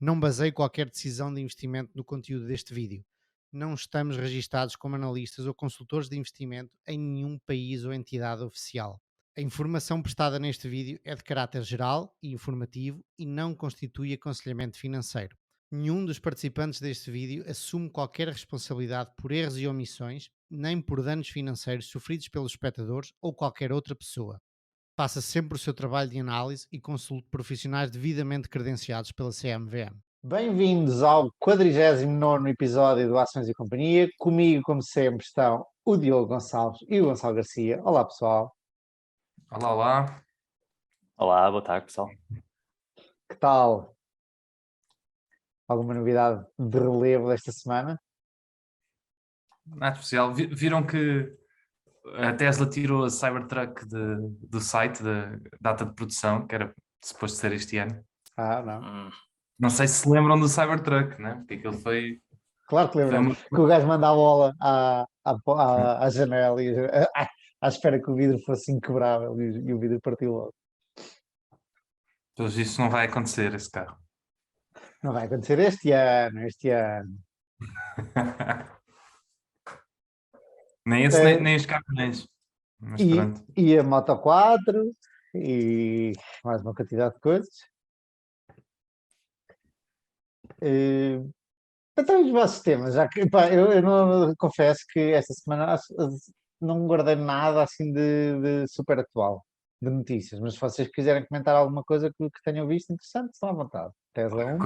Não baseie qualquer decisão de investimento no conteúdo deste vídeo. Não estamos registados como analistas ou consultores de investimento em nenhum país ou entidade oficial. A informação prestada neste vídeo é de caráter geral e informativo e não constitui aconselhamento financeiro. Nenhum dos participantes deste vídeo assume qualquer responsabilidade por erros e omissões, nem por danos financeiros sofridos pelos espectadores ou qualquer outra pessoa. Faça sempre o seu trabalho de análise e consulte profissionais devidamente credenciados pela CMVM. Bem-vindos ao 49º episódio do Ações e Companhia. Comigo, como sempre, estão o Diogo Gonçalves e o Gonçalo Garcia. Olá, pessoal. Olá, olá. Olá, boa tarde, pessoal. Que tal? Alguma novidade de relevo desta semana? Nada especial. Viram que a Tesla tirou a Cybertruck do site da data de produção, que era suposto ser este ano. Ah, não. Não sei se lembram do Cybertruck, né? Porque aquilo foi... Claro que lembramos que o gajo manda a bola à janela e à espera que o vidro fosse inquebrável e o vidro partiu logo. Pelos vistos não vai acontecer esse carro. Não vai acontecer este ano. Nem esse, nem os caminhões. Mas pronto. E a Moto 4 e mais uma quantidade de coisas. Então, os vossos temas, já que pá, eu não confesso que esta semana não guardei nada assim de super atual, de notícias, mas se vocês quiserem comentar alguma coisa que tenham visto interessante, estão à vontade. Tesla 1. Há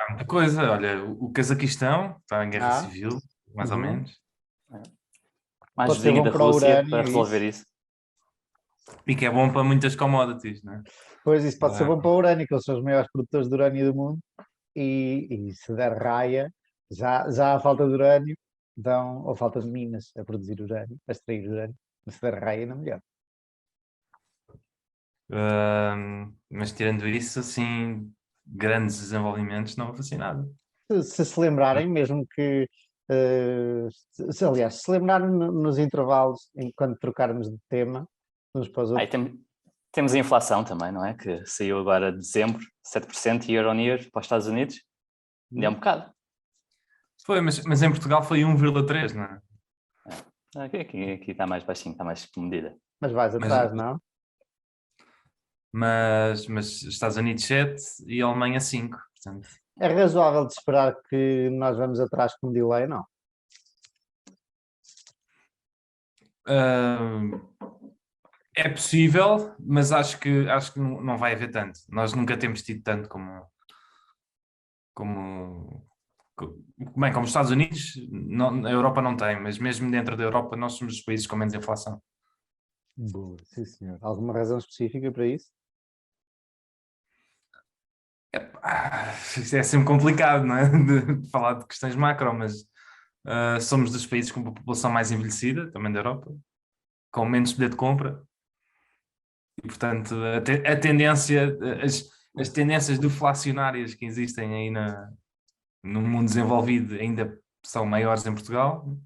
muita coisa. Olha, o Cazaquistão está em guerra civil, mais ou Uhum. menos. Mais Pode ser vinho bom da para o Rússia urânio, para resolver isso. E que é bom para muitas commodities, não é? Pois, isso pode ser bom para o urânio, que eles são os maiores produtores de urânio do mundo, e se der raia, já há falta de urânio, então, ou falta de minas a produzir urânio, a extrair urânio, mas se der raia, não melhor. Mas tirando isso, assim, grandes desenvolvimentos, não houve assim nada. Se lembrarem, mesmo que, aliás, se lembrarem nos intervalos, quando trocarmos de tema, uns para os Aí outros. temos a inflação também, não é? Que saiu agora de dezembro, 7% year on year para os Estados Unidos. Ainda é um bocado. Foi, mas em Portugal foi 1,3, não é? Aqui está mais baixinho, está mais medida. Mas vais atrás, não? Mas Estados Unidos 7 e Alemanha 5, portanto. É razoável de esperar que nós vamos atrás com delay, não? É possível, mas acho que não vai haver tanto. Nós nunca temos tido tanto bem, como os Estados Unidos, a Europa não tem, mas mesmo dentro da Europa nós somos os países com menos inflação. Boa, sim senhor. Alguma razão específica para isso? Isso é sempre complicado, não é? De falar de questões macro, mas somos dos países com a população mais envelhecida, também da Europa, com menos poder de compra. E, portanto, a tendência, as tendências deflacionárias que existem aí no mundo desenvolvido ainda são maiores em Portugal.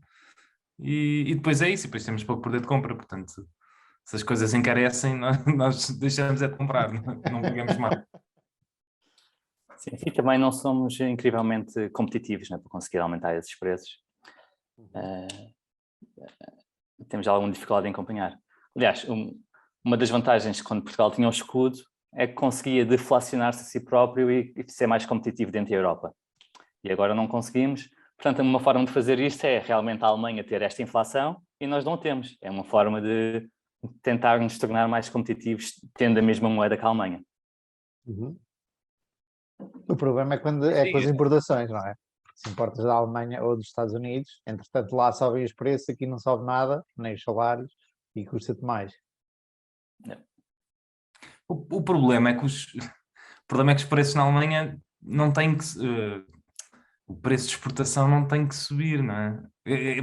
E depois é isso, e depois temos pouco poder de compra, portanto, se as coisas encarecem, nós deixamos de comprar, não pagamos mais. Sim, e também não somos incrivelmente competitivos, né, para conseguir aumentar esses preços. Temos alguma dificuldade em acompanhar. Aliás, uma das vantagens quando Portugal tinha o escudo é que conseguia deflacionar-se a si próprio e ser mais competitivo dentro da Europa. E agora não conseguimos. Portanto, uma forma de fazer isto é realmente a Alemanha ter esta inflação e nós não temos. É uma forma de tentar nos tornar mais competitivos tendo a mesma moeda que a Alemanha. Uhum. O problema é quando é com as importações, não é? Se importas da Alemanha ou dos Estados Unidos, entretanto lá sobem os preços, aqui não sobe nada, nem os salários, e custa-te mais. O problema é que os preços na Alemanha não têm que... o preço de exportação não tem que subir, não é?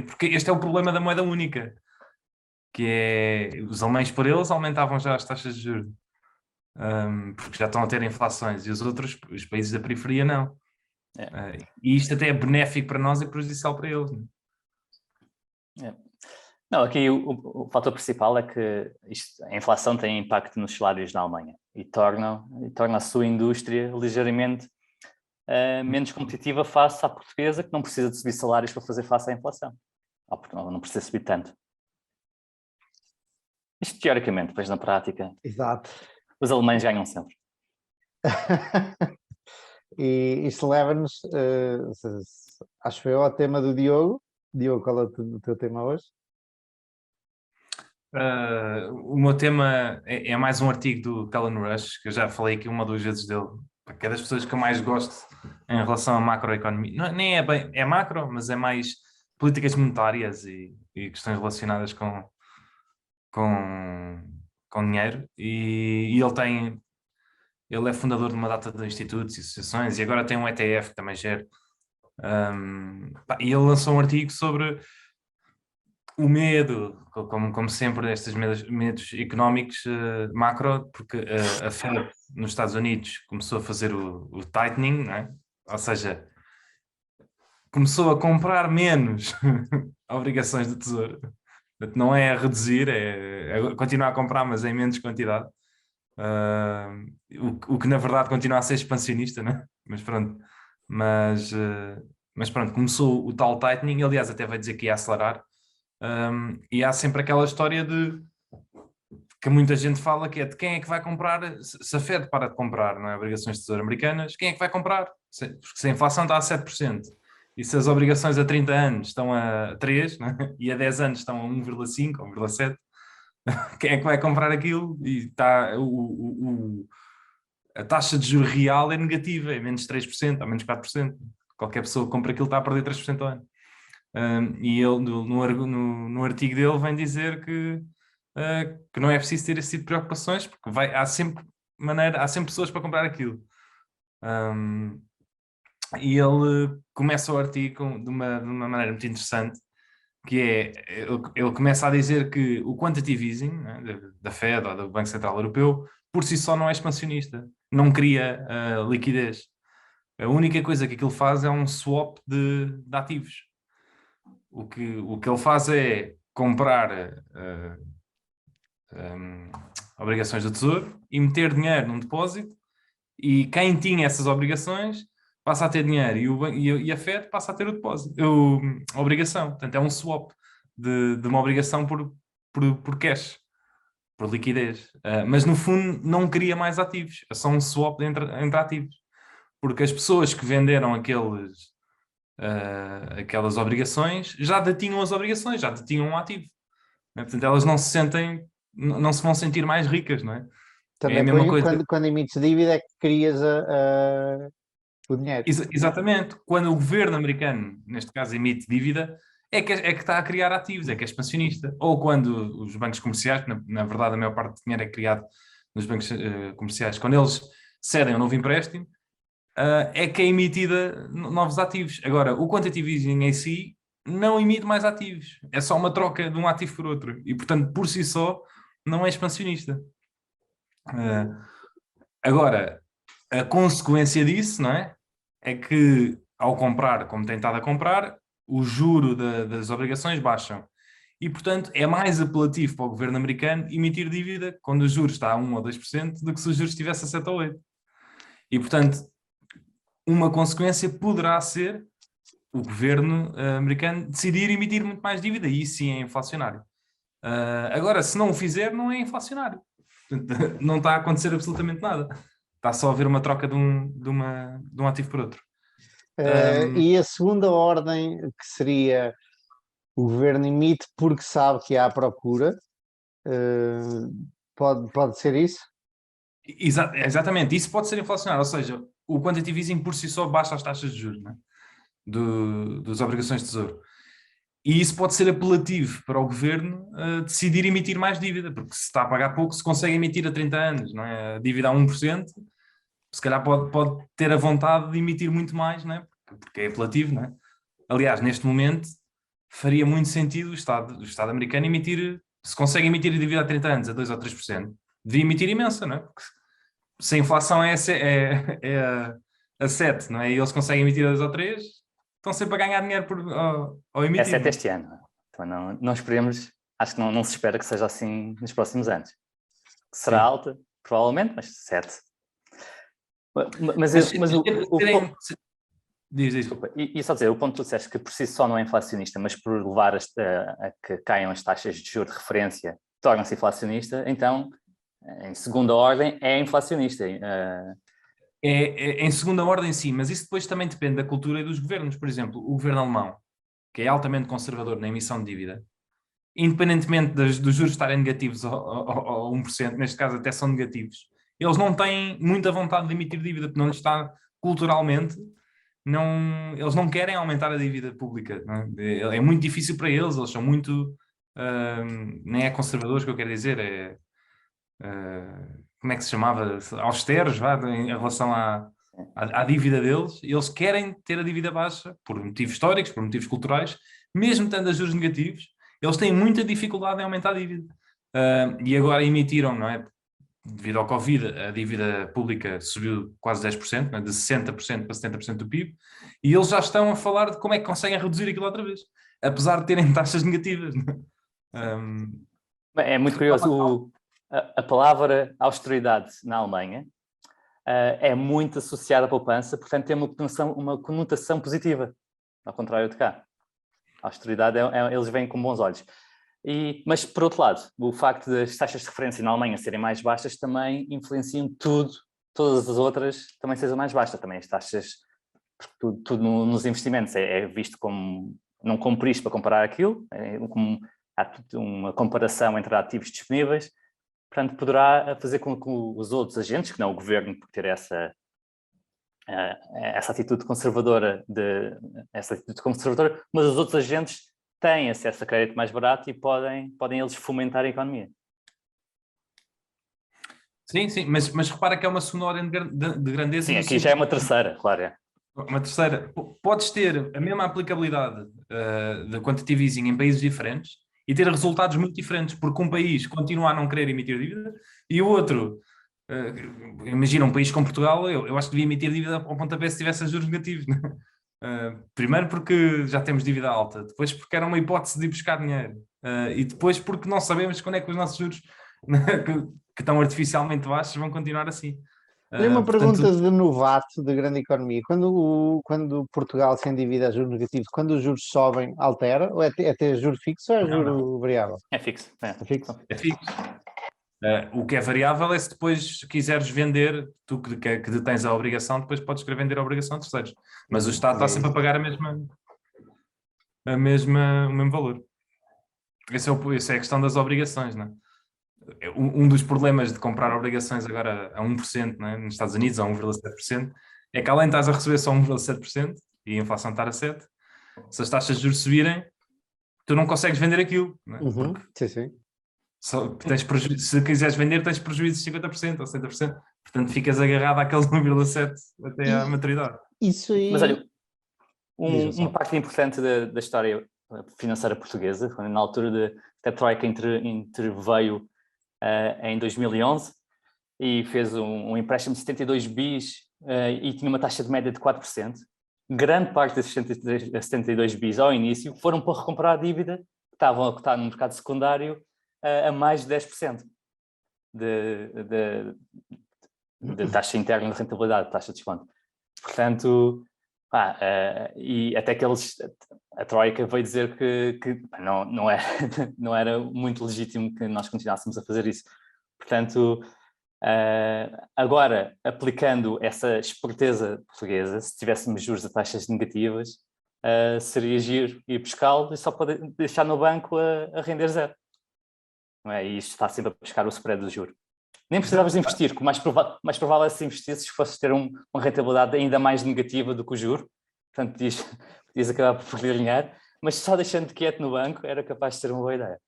Porque este é o problema da moeda única, que é os alemães por eles aumentavam já as taxas de juros, porque já estão a ter inflações, e os outros, os países da periferia, não. E isto até é benéfico para nós e prejudicial para eles. Não é? Não, aqui o fator principal é que a inflação tem impacto nos salários na Alemanha e torna a sua indústria ligeiramente menos competitiva face à portuguesa, que não precisa de subir salários para fazer face à inflação. Ou porque não precisa subir tanto. Isto teoricamente, depois na prática, Exato. os alemães ganham sempre. E isso leva-nos, acho eu, ao tema do Diogo. Diogo, qual é o teu tema hoje? O meu tema é mais um artigo do Callan Rush, que eu já falei aqui uma ou duas vezes dele, que é das pessoas que eu mais gosto em relação à macroeconomia. Não, nem é bem, é macro, mas é mais políticas monetárias e questões relacionadas com dinheiro. E ele é fundador de uma data de institutos e associações, e agora tem um ETF que também gera. E ele lançou um artigo sobre o medo, como sempre, estes medos económicos macro, porque a Fed nos Estados Unidos começou a fazer o tightening, não é? Ou seja, começou a comprar menos obrigações do Tesouro. Portanto, não é a reduzir, é continuar a comprar, mas em menos quantidade. O que na verdade continua a ser expansionista, não é? Mas pronto. Mas pronto, começou o tal tightening, aliás, até vai dizer que ia acelerar. E há sempre aquela história de que muita gente fala, que é de quem é que vai comprar, se a Fed para de comprar, não é? Obrigações de tesouro americanas, quem é que vai comprar? Porque se a inflação está a 7% e se as obrigações a 30 anos estão a 3, não é? E a 10 anos estão a 1,5 ou 1,7, quem é que vai comprar aquilo? E está a taxa de juros real é negativa, é menos 3% ou menos 4%. Qualquer pessoa que compra aquilo está a perder 3% ao ano. E ele, no artigo dele, vem dizer que não é preciso ter esse tipo de preocupações, porque há sempre pessoas para comprar aquilo. E ele começa o artigo de uma maneira muito interessante, que é, ele começa a dizer que o quantitative easing, né, da Fed ou do Banco Central Europeu, por si só não é expansionista, não cria liquidez. A única coisa que aquilo faz é um swap de ativos. O que ele faz é comprar obrigações do Tesouro e meter dinheiro num depósito, e quem tinha essas obrigações passa a ter dinheiro e a Fed passa a ter o depósito, a obrigação. Portanto, é um swap de uma obrigação por cash, por liquidez. Mas no fundo não cria mais ativos, é só um swap entre ativos. Porque as pessoas que venderam aquelas obrigações já detinham as obrigações, já detinham um ativo. Né? Portanto, elas não se vão sentir mais ricas, não é? É a Também mesma coisa. quando emites dívida é que crias o dinheiro. Exatamente. Quando o governo americano, neste caso, emite dívida, é que está a criar ativos, é que é expansionista. Ou quando os bancos comerciais, na verdade a maior parte do dinheiro é criado nos bancos comerciais, quando eles cedem um novo empréstimo, é que é emitida novos ativos. Agora, o quantitative easing em si não emite mais ativos. É só uma troca de um ativo por outro. E, portanto, por si só, não é expansionista. Agora, a consequência disso, não é? É que, ao comprar, como tem estado a comprar, o juro das obrigações baixam. E, portanto, é mais apelativo para o governo americano emitir dívida quando o juro está a 1 ou 2% do que se o juro estivesse a 7 ou 8%. E, portanto, uma consequência poderá ser o governo americano decidir emitir muito mais dívida, e isso sim é inflacionário. Agora, se não o fizer, não é inflacionário. Portanto, não está a acontecer absolutamente nada. Está só a haver uma troca de um ativo por outro. E a segunda ordem, que seria o governo emite porque sabe que há procura, pode ser isso? Exatamente, isso pode ser inflacionário, ou seja, o quantitative easing por si só baixa as taxas de juros, né? Das obrigações de tesouro. E isso pode ser apelativo para o governo decidir emitir mais dívida, porque se está a pagar pouco, se consegue emitir a 30 anos, não é? A dívida a 1%, se calhar pode ter a vontade de emitir muito mais, não é? Porque é apelativo, não é? Aliás, neste momento, faria muito sentido o Estado americano emitir, se consegue emitir a dívida a 30 anos a 2 ou 3%, devia emitir imensa, não é? Porque se a inflação é a 7, não é? E eles conseguem emitir a 2 ou 3, estão sempre a ganhar dinheiro ao emitir. É 7 este ano. Então não esperemos, acho que não se espera que seja assim nos próximos anos. Será alta, provavelmente, mas 7. Mas Diz. desculpa, e só dizer, o ponto que tu disseste que por si só não é inflacionista, mas por levar a que caiam as taxas de juros de referência torna-se inflacionista, então, em segunda ordem, é inflacionista. Em segunda ordem, sim, mas isso depois também depende da cultura e dos governos. Por exemplo, o governo alemão, que é altamente conservador na emissão de dívida, independentemente dos juros estarem negativos ao 1%, neste caso até são negativos, eles não têm muita vontade de emitir dívida, porque não lhes está culturalmente, eles não querem aumentar a dívida pública. Não é? É muito difícil para eles são muito, nem é conservadores que eu quero dizer, como é que se chamava? Austeros, em relação à dívida deles. Eles querem ter a dívida baixa, por motivos históricos, por motivos culturais, mesmo tendo a juros negativos, eles têm muita dificuldade em aumentar a dívida. E agora emitiram, não é? Devido ao Covid, a dívida pública subiu quase 10%, não é? De 60% para 70% do PIB, e eles já estão a falar de como é que conseguem reduzir aquilo outra vez, apesar de terem taxas negativas. É muito curioso, a palavra austeridade na Alemanha é muito associada à poupança, portanto tem uma conotação positiva, ao contrário de cá. A austeridade, eles veem com bons olhos. Mas, por outro lado, o facto das taxas de referência na Alemanha serem mais baixas também influenciam todas as outras também sejam mais baixas. Também as taxas, tudo nos investimentos é visto como, não como isto para comparar aquilo, há uma comparação entre ativos disponíveis, portanto poderá fazer com que os outros agentes, que não o governo, por ter essa atitude conservadora, mas os outros agentes têm acesso a crédito mais barato e podem eles fomentar a economia. Sim, mas repara que é uma segunda ordem de grandeza. Sim, aqui já é uma terceira, claro. Uma terceira. Podes ter a mesma aplicabilidade da quantitative easing em países diferentes e ter resultados muito diferentes, porque um país continua a não querer emitir dívida e o outro, imagina um país como Portugal, eu acho que devia emitir dívida ao pontapé se tivesse juros negativos. Primeiro porque já temos dívida alta, depois porque era uma hipótese de ir buscar dinheiro, e depois porque não sabemos quando é que os nossos juros que estão artificialmente baixos vão continuar assim. Tenho uma pergunta de novato de grande economia. Quando Portugal se endivida a juros negativos, quando os juros sobem, altera? Ou é ter juro fixo ou é juro variável? É fixo. É fixo. O que é variável é se depois quiseres vender, tu que detens a obrigação, depois podes querer vender a obrigação a terceiros. Mas o Estado está sempre a pagar o mesmo valor. Essa é a questão das obrigações, não é? Um dos problemas de comprar obrigações agora a 1%, não é? Nos Estados Unidos, a 1,7%, é que além de estás a receber só 1,7% e a inflação estar a 7%, se as taxas de juros subirem, tu não consegues vender aquilo. Não é? Sim. Se quiseres vender, tens prejuízo de 50% ou 60%. Portanto, ficas agarrado àquele 1,7% até à maturidade. Isso aí... Mas olha, uma parte importante da história financeira portuguesa, na altura da Troika interveio em 2011 e fez um empréstimo de 72 bis e tinha uma taxa de média de 4%. Grande parte desses 72 bis ao início foram para recomprar a dívida que estavam a cotar no mercado secundário a mais de 10% de taxa interna de rentabilidade, taxa de desconto. Portanto, e até que a Troika veio dizer que não era muito legítimo que nós continuássemos a fazer isso. Portanto, agora, aplicando essa esperteza portuguesa, se tivéssemos juros a taxas negativas, seria giro ir buscá-lo e só poder deixar no banco a render zero. Não é? E isto está sempre a buscar o spread do juro. Nem precisavas de investir, que o mais provável é se investisses fosses ter uma rentabilidade ainda mais negativa do que o juro. Portanto, podias acabar por perder dinheiro, mas só deixando quieto no banco era capaz de ser uma boa ideia.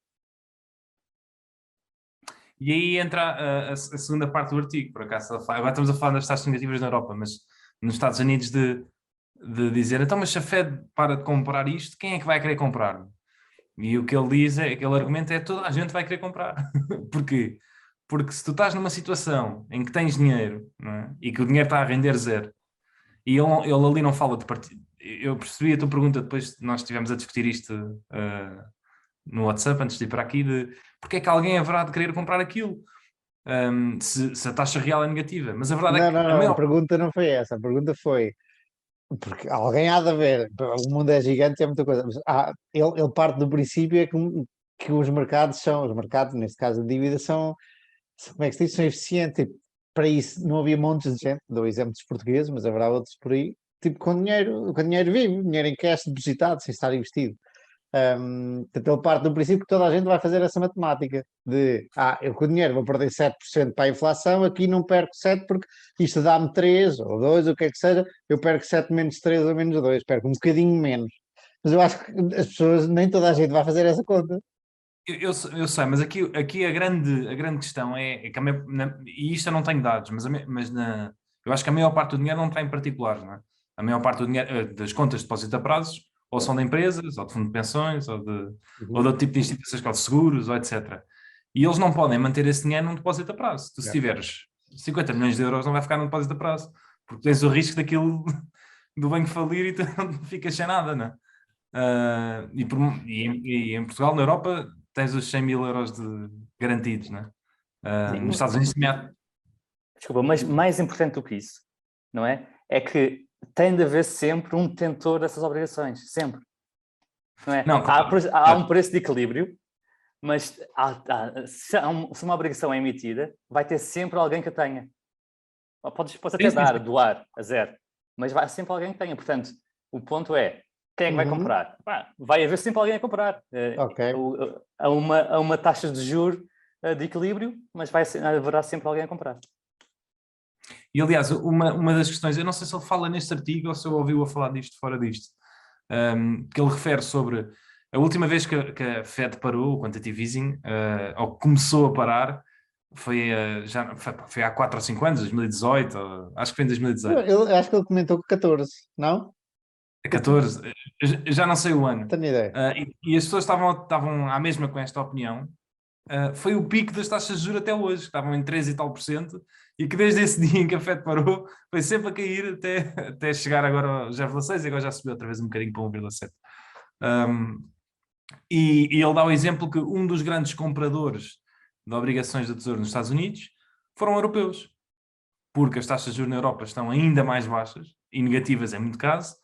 E aí entra a segunda parte do artigo, por acaso. Agora estamos a falar das taxas negativas na Europa, mas nos Estados Unidos de dizer, então, mas se a Fed para de comprar isto, quem é que vai querer comprar? E o que ele diz, aquele argumento é toda a gente vai querer comprar. Porquê? Porque se tu estás numa situação em que tens dinheiro, não é? E que o dinheiro está a render zero, e ele ali não fala de partido. Eu percebi a tua pergunta depois nós estivemos a discutir isto no WhatsApp antes de ir para aqui, de porque é que alguém haverá de querer comprar aquilo? se a taxa real é negativa. Mas a verdade Não, é que não, a não, a maior... pergunta não foi essa. A pergunta foi, porque alguém há de haver, o mundo é gigante, é muita coisa. Mas, ele parte do princípio é que os mercados, neste caso a dívida, como é que se diz? São eficientes. Tipo, para isso não havia montes de gente, dou exemplo dos portugueses, mas haverá outros por aí, tipo com dinheiro vivo, dinheiro em cash depositado, sem estar investido. Portanto, ele parte do princípio que toda a gente vai fazer essa matemática de, eu com o dinheiro vou perder 7% para a inflação, aqui não perco 7 porque isto dá-me 3 ou 2, o que é que seja, eu perco 7 menos 3 ou menos 2, perco um bocadinho menos. Mas eu acho que as pessoas, nem toda a gente vai fazer essa conta. Eu sei, mas aqui a grande questão é que e isto eu não tenho dados, eu acho que a maior parte do dinheiro não está em particular, não é? A maior parte do dinheiro, das contas de depósito a prazos, ou são de empresas, ou de fundo de pensões, ou de outro tipo de instituições, como seguros, ou etc. E eles não podem manter esse dinheiro num depósito a prazo. Tu, se tiveres 50 milhões de euros, não vai ficar num depósito a prazo, porque tens o risco daquilo do banco falir e tu não ficas sem nada, não é? E em Portugal, na Europa, tens os 100 mil euros garantidos, não é? Nos Estados Unidos Desculpa, mas mais importante do que isso, não é? É que tem de haver sempre um detentor dessas obrigações, sempre. Não é? Não, claro. Há um preço de equilíbrio, mas se uma obrigação é emitida, vai ter sempre alguém que a tenha. Podes até doar a zero, mas vai sempre alguém que tenha. Portanto, o ponto é, quem é que vai comprar? Vai haver sempre alguém a comprar. Ok. Há uma taxa de juros de equilíbrio, mas haverá sempre alguém a comprar. E aliás, uma das questões, eu não sei se ele fala neste artigo ou se eu ouviu a falar disto fora disto, que ele refere sobre a última vez que a Fed parou, o quantitative easing, ou começou a parar, foi há 4 ou 5 anos, 2018, acho que foi em 2018. Eu acho que ele comentou que 14, não? 14, eu já não sei o ano. Tenho ideia. E as pessoas estavam à mesma com esta opinião. Foi o pico das taxas de juros até hoje, que estavam em 3 e tal por cento, e que desde esse dia em que a Fed parou, foi sempre a cair até chegar agora aos 0,6 e agora já subiu outra vez um bocadinho para 1,7. E ele dá o exemplo que um dos grandes compradores de obrigações do Tesouro nos Estados Unidos foram europeus, porque as taxas de juros na Europa estão ainda mais baixas, e negativas em muito caso,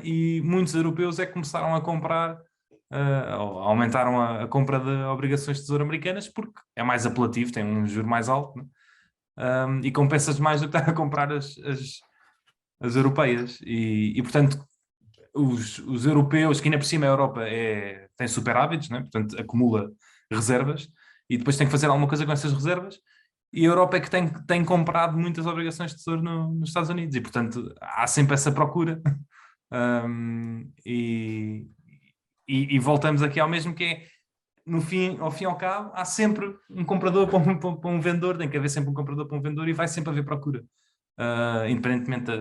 e muitos europeus começaram a comprar, aumentaram a compra de obrigações de tesouro americanas porque é mais apelativo, tem um juro mais alto, né? E compensas mais do que estar a comprar as europeias. E portanto, os europeus, que ainda por cima a Europa tem superávites, né? Portanto acumula reservas, e depois tem que fazer alguma coisa com essas reservas. E a Europa é que tem comprado muitas obrigações de tesouro nos Estados Unidos, e portanto há sempre essa procura. E voltamos aqui ao mesmo, que é, ao fim e ao cabo, há sempre um comprador para um vendedor, tem que haver sempre um comprador para um vendedor, e vai sempre haver procura, independentemente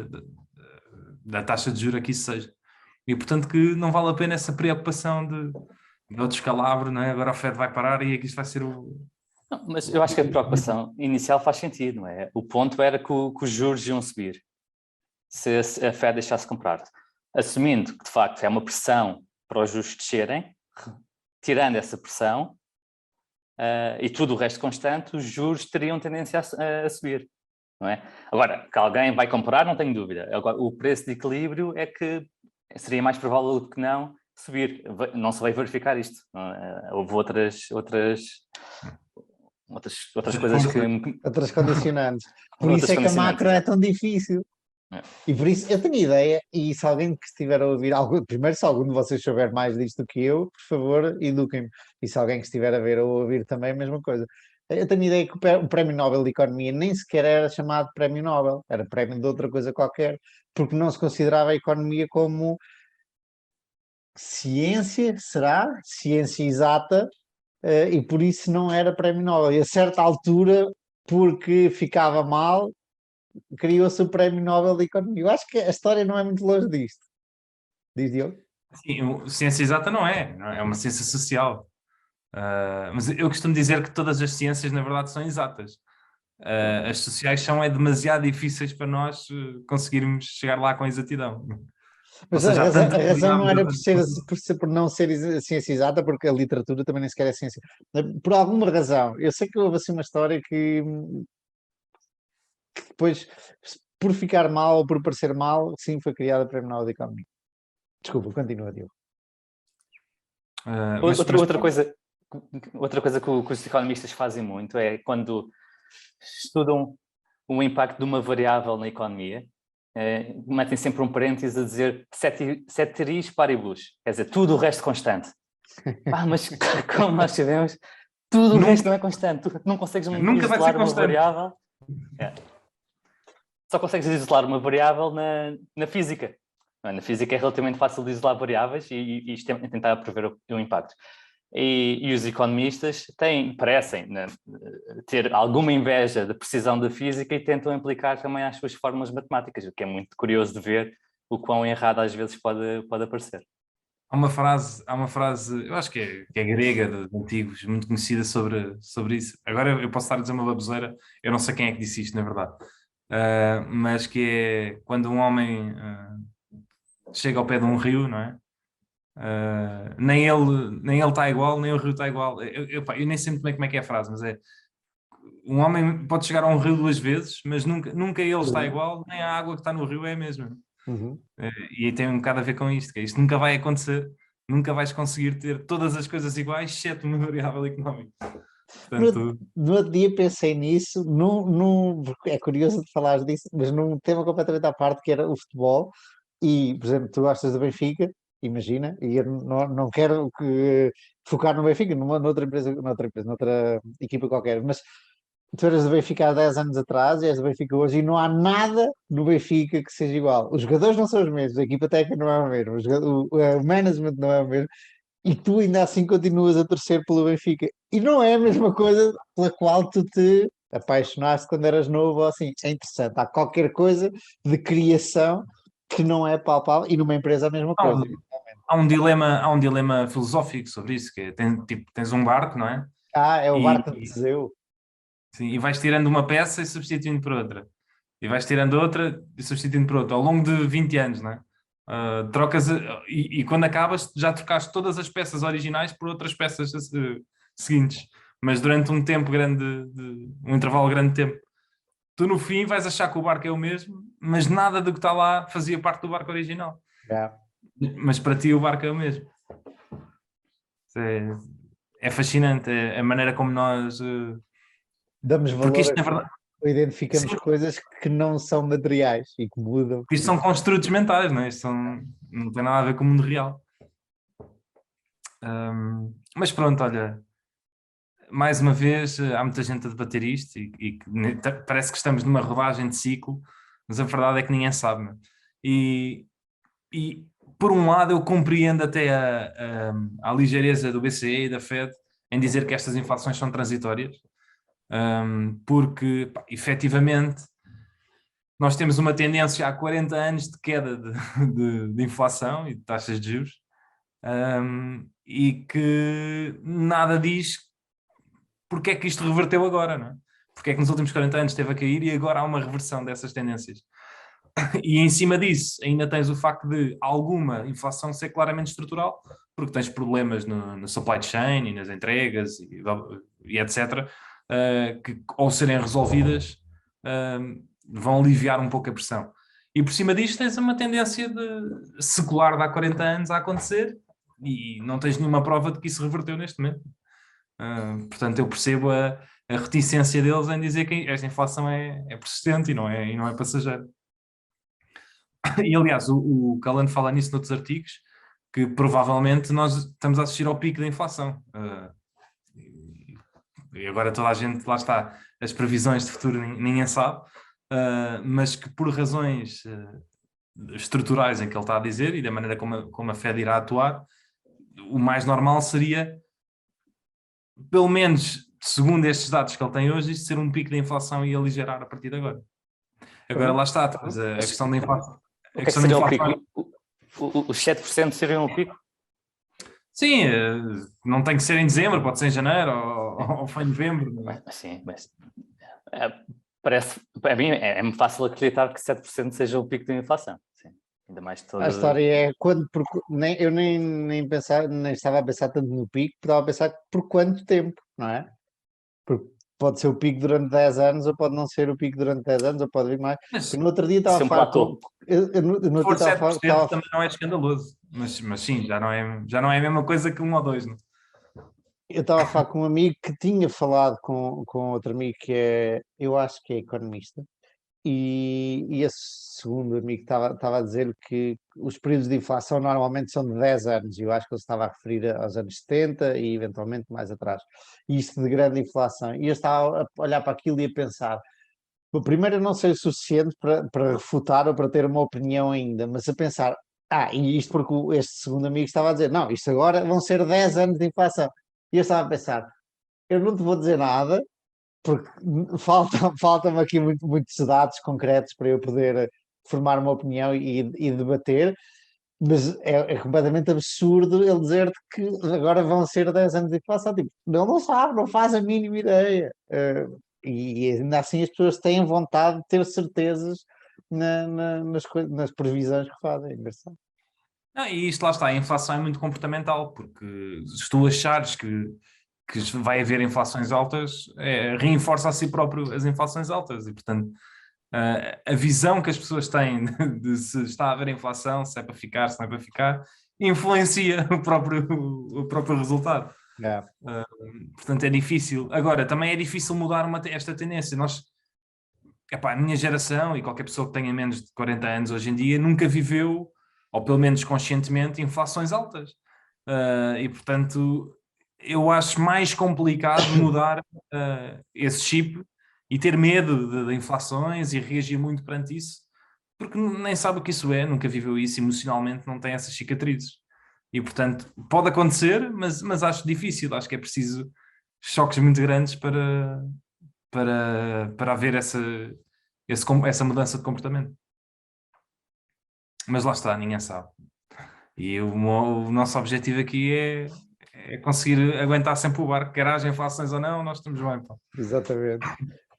da taxa de juros que isso seja. E portanto que não vale a pena essa preocupação de outro descalabro, não é? Agora a Fed vai parar e aqui isto vai ser o... Não, mas eu acho que a preocupação inicial faz sentido, não é? O ponto era que os juros iam subir se a Fed deixasse comprar. Assumindo que, de facto, é uma pressão para os juros descerem, tirando essa pressão, e tudo o resto constante, os juros teriam tendência a subir, não é? Agora, que alguém vai comprar, não tenho dúvida. Agora, o preço de equilíbrio é que seria mais provável do que não subir. Não se vai verificar isto. Houve outras coisas que... Outras condicionantes. Por isso é que a macro é tão difícil. E por isso eu tenho ideia, e se alguém que estiver a ouvir, primeiro, se algum de vocês souber mais disto do que eu, por favor, eduquem-me. E se alguém que estiver a ver ou a ouvir também, a mesma coisa. Eu tenho ideia que o Prémio Nobel de Economia nem sequer era chamado Prémio Nobel, era prémio de outra coisa qualquer, porque não se considerava a economia como ciência, será? Ciência exata, e por isso não era Prémio Nobel. E a certa altura, porque ficava mal, criou-se o Prémio Nobel de Economia. Eu acho que a história não é muito longe disto. Diz Diogo? Sim, ciência exata não é uma ciência social. Mas eu costumo dizer que todas as ciências, na verdade, são exatas. As sociais são demasiado difíceis para nós conseguirmos chegar lá com exatidão. Mas Ou seja, há tanta a razão não era variável. por não ser ciência exata, porque a literatura também nem sequer é ciência. Por alguma razão, eu sei que houve assim uma história que depois, por ficar mal ou por parecer mal, sim, foi criada o Prémio Nobel de Economia. Desculpa, continua, Diogo. Mas, Outra, mas outra coisa que os economistas fazem muito é quando estudam o impacto de uma variável na economia, metem sempre um parênteses a dizer ceteris paribus, quer dizer, tudo o resto constante. Mas como nós sabemos, tudo o resto não é constante. Tu não consegues nunca vai ser isolar uma constante. variável. Só consegues isolar uma variável na física. Na física é relativamente fácil de isolar variáveis e tentar prever o impacto. E os economistas parecem ter alguma inveja da precisão da física e tentam implicar também às suas fórmulas matemáticas, o que é muito curioso de ver o quão errado às vezes pode aparecer. Há uma frase, eu acho que é grega, de antigos, muito conhecida sobre isso. Agora eu posso estar a dizer uma baboseira, eu não sei quem é que disse isto, na verdade. Mas que é quando um homem chega ao pé de um rio, não é? Nem ele está igual, nem o rio está igual. Eu nem sei muito bem como é que é a frase, mas é um homem pode chegar a um rio 2 vezes, mas nunca ele está igual, nem a água que está no rio é a mesma. Uhum. E tem um bocado a ver com isto, que isto nunca vai acontecer, nunca vais conseguir ter todas as coisas iguais, exceto uma variável económica. Portanto, No outro dia pensei nisso, porque é curioso de falar disso, mas num tema completamente à parte, que era o futebol. E, por exemplo, tu gostas do Benfica, imagina, e eu não quero focar no Benfica, noutra equipa qualquer, mas tu eras do Benfica há 10 anos atrás e és do Benfica hoje, e não há nada no Benfica que seja igual. Os jogadores não são os mesmos, a equipa técnica não é a mesma, o management não é o mesmo, e tu ainda assim continuas a torcer pelo Benfica. E não é a mesma coisa pela qual tu te apaixonaste quando eras novo, ou assim. É interessante. Há qualquer coisa de criação que não é palpável, e numa empresa a mesma há coisa. um, há um dilema filosófico sobre isso, que é, tens um barco, não é? É o barco de E, Teseu. sim, e vais tirando uma peça e substituindo por outra. E vais tirando outra e substituindo por outra, ao longo de 20 anos, não é? Trocas, e quando acabas, já trocaste todas as peças originais por outras peças seguintes, mas durante um tempo grande, um intervalo grande de tempo. Tu no fim vais achar que o barco é o mesmo, mas nada do que está lá fazia parte do barco original. Yeah. Mas para ti o barco é o mesmo. É fascinante a maneira como nós. Damos Porque valor isto, na verdade, ou identificamos sim, coisas que não são materiais e que mudam. isto são construtos mentais, não é? Não tem nada a ver com o mundo real. Mas pronto, olha, mais uma vez há muita gente a debater isto e parece que estamos numa rodagem de ciclo, mas a verdade é que ninguém sabe, não é? E por um lado eu compreendo até a ligeireza do BCE e da Fed em dizer que estas inflações são transitórias, porque efetivamente nós temos uma tendência há 40 anos de queda de inflação e de taxas de juros, e que nada diz porque é que isto reverteu agora, não é? Porque é que nos últimos 40 anos esteve a cair e agora há uma reversão dessas tendências. E em cima disso ainda tens o facto de alguma inflação ser claramente estrutural, porque tens problemas no supply chain e nas entregas e etc., que ao serem resolvidas vão aliviar um pouco a pressão. E por cima disto tens uma tendência secular de há 40 anos a acontecer e não tens nenhuma prova de que isso reverteu neste momento. Portanto, eu percebo a reticência deles em dizer que esta inflação é persistente e não é passageira. E aliás, o Calando fala nisso noutros artigos, que provavelmente nós estamos a assistir ao pico da inflação. E agora toda a gente, lá está, as previsões de futuro ninguém sabe, mas que por razões estruturais em que ele está a dizer e da maneira como a Fed irá atuar, o mais normal seria, pelo menos segundo estes dados que ele tem hoje, isto ser um pico da inflação e aligerar a partir de agora. Agora lá está, depois a questão da inflação. O que é que seria um pico? Os 7% seriam um pico? Sim, não tem que ser em dezembro, pode ser em janeiro ou foi em novembro. Sim, mas parece, para mim é fácil acreditar que 7% seja o pico da inflação. Sim. Ainda mais A toda... história é quando, eu nem estava a pensar tanto no pico, estava a pensar por quanto tempo, não é? Porque pode ser o pico durante 10 anos, ou pode não ser o pico durante 10 anos, ou pode vir mais. Mas Eu no outro dia estava Isso a é um falar platô. no se outro for dia 7% também não é escandaloso. Mas sim, já não é a mesma coisa que 1 ou 2, não? eu estava a falar com um amigo que tinha falado com outro amigo que eu acho que é economista, e esse segundo amigo estava a dizer que os períodos de inflação normalmente são de 10 anos, e eu acho que ele estava a referir aos anos 70 e eventualmente mais atrás. E isto de grande inflação. E eu estava a olhar para aquilo e a pensar, bom, primeiro eu não sei o suficiente para refutar ou para ter uma opinião ainda, mas a pensar, e isto porque este segundo amigo estava a dizer, não, isto agora vão ser 10 anos de inflação. E eu estava a pensar, eu não te vou dizer nada, porque faltam-me aqui muitos dados concretos para eu poder formar uma opinião e debater, mas é completamente absurdo ele dizer-te que agora vão ser 10 anos de inflação. Tipo, ele não sabe, não faz a mínima ideia. E ainda assim as pessoas têm vontade de ter certezas nas previsões que fazem. É engraçado. E isto lá está, a inflação é muito comportamental, porque se tu achares que vai haver inflações altas, reforça a si próprio as inflações altas, e portanto a visão que as pessoas têm de se está a haver inflação, se é para ficar, se não é para ficar, influencia o próprio resultado. É. Portanto é difícil. Agora, também é difícil mudar esta tendência. A minha geração e qualquer pessoa que tenha menos de 40 anos hoje em dia nunca viveu, ou pelo menos conscientemente, inflações altas. E portanto eu acho mais complicado mudar esse chip e ter medo de inflações e reagir muito perante isso, porque nem sabe o que isso é, nunca viveu isso, emocionalmente não tem essas cicatrizes. E portanto pode acontecer, mas acho difícil, acho que é preciso choques muito grandes para haver essa mudança de comportamento. Mas lá está, ninguém sabe. E o nosso objetivo aqui é conseguir aguentar sempre o barco, quer haja inflações ou não, nós estamos bem. Pá. Exatamente.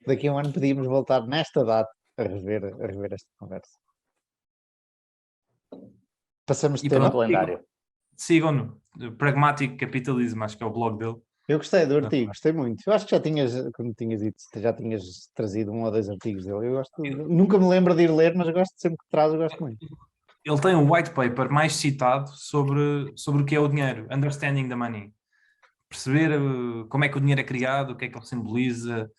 Daqui a um ano podíamos voltar nesta data a rever esta conversa. Passamos de E tema. pronto, Pronto, lendário. sigam-no. Pragmatic Capitalism, acho que é o blog dele. Eu gostei do artigo, gostei muito. Eu acho que como tinhas dito, já tinhas trazido 1 ou 2 artigos dele. Eu gosto, nunca me lembro de ir ler, mas gosto sempre que traz, eu gosto muito. Ele tem o white paper mais citado sobre o que é o dinheiro, Understanding the Money. Perceber como é que o dinheiro é criado, o que é que ele simboliza,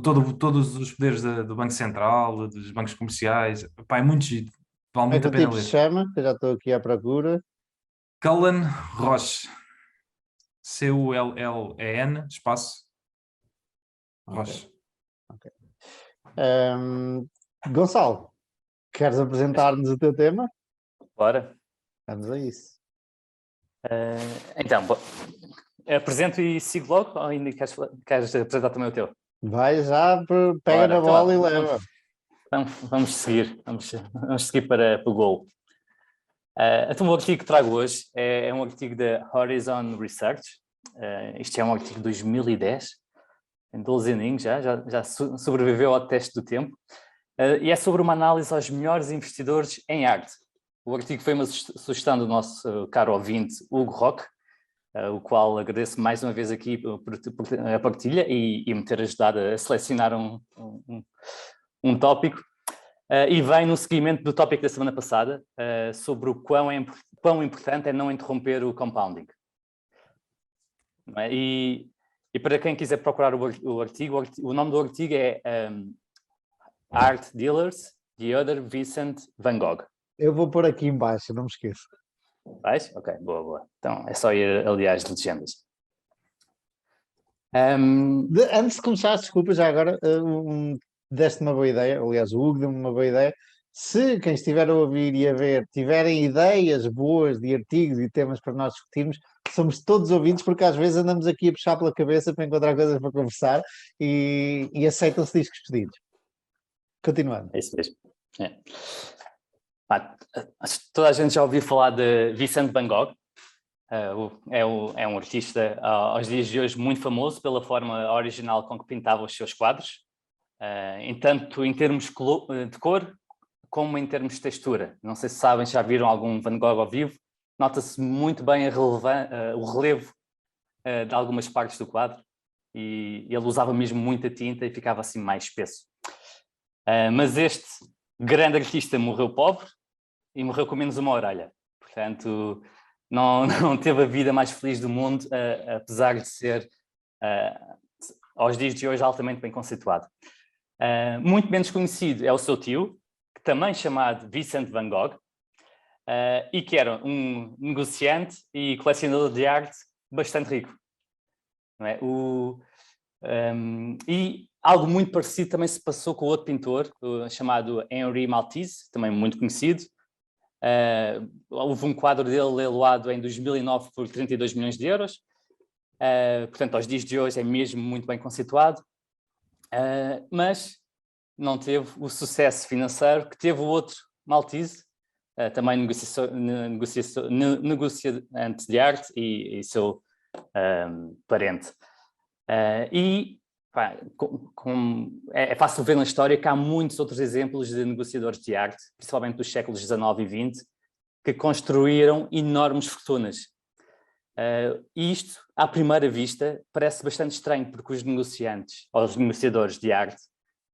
todos os poderes do Banco Central, dos bancos comerciais. Pá, é muito giro, vale Como é muito que a o pena tipo se ler. chama? Que eu já estou aqui à procura. Cullen Roche. Cullen, espaço, Roche. Ok. Gonçalo, queres apresentar-nos o teu tema? Bora. Vamos a isso. Então, apresento e sigo logo, ou ainda queres apresentar também o teu? Vai já, pega Bora, na bola e então, leva. Vamos seguir, vamos seguir para o gol. Então o artigo que trago hoje é um artigo da Horizon Research. Isto é um artigo de 2010, em 12 aninhos já sobreviveu ao teste do tempo, e é sobre uma análise aos melhores investidores em arte. O artigo foi uma sugestão do nosso caro ouvinte Hugo Roque, o qual agradeço mais uma vez aqui por a partilha e me ter ajudado a selecionar um tópico. E vem no seguimento do tópico da semana passada, sobre o quão importante é não interromper o compounding. Não é? E para quem quiser procurar o artigo, o nome do artigo é Art Dealers, The Other Vincent van Gogh. Eu vou pôr aqui em baixo, não me esqueço. Vais? Ok, boa. Então é só ir ali às legendas. Antes de começar, desculpa, já agora, deste uma boa ideia, aliás, o Hugo deu-me uma boa ideia. Se quem estiver a ouvir e a ver tiverem ideias boas de artigos e temas para nós discutirmos, somos todos ouvintes, porque às vezes andamos aqui a puxar pela cabeça para encontrar coisas para conversar e aceitam-se discos pedidos. Continuando. É isso mesmo. Toda a gente já ouviu falar de Vincent van Gogh. É um artista aos dias de hoje muito famoso pela forma original com que pintava os seus quadros. Tanto em termos de cor como em termos de textura. Não sei se sabem, já viram algum Van Gogh ao vivo, nota-se muito bem o relevo de algumas partes do quadro, e ele usava mesmo muita tinta e ficava assim mais espesso. Mas este grande artista morreu pobre e morreu com menos uma orelha. Portanto, não teve a vida mais feliz do mundo, apesar de ser, aos dias de hoje, altamente bem conceituado. Muito menos conhecido é o seu tio, que também chamado Vincent van Gogh, e que era um negociante e colecionador de arte bastante rico. Não é? E algo muito parecido também se passou com outro pintor, chamado Henri Matisse, também muito conhecido. Houve um quadro dele leiloado em 2009 por 32 milhões de euros. Portanto, aos dias de hoje é mesmo muito bem conceituado. Mas não teve o sucesso financeiro que teve o outro Maltese, também negociante de arte e seu parente. É fácil ver na história que há muitos outros exemplos de negociadores de arte, principalmente dos séculos XIX e XX, que construíram enormes fortunas. E isto, à primeira vista, parece bastante estranho, porque os negociantes, ou os negociadores de arte,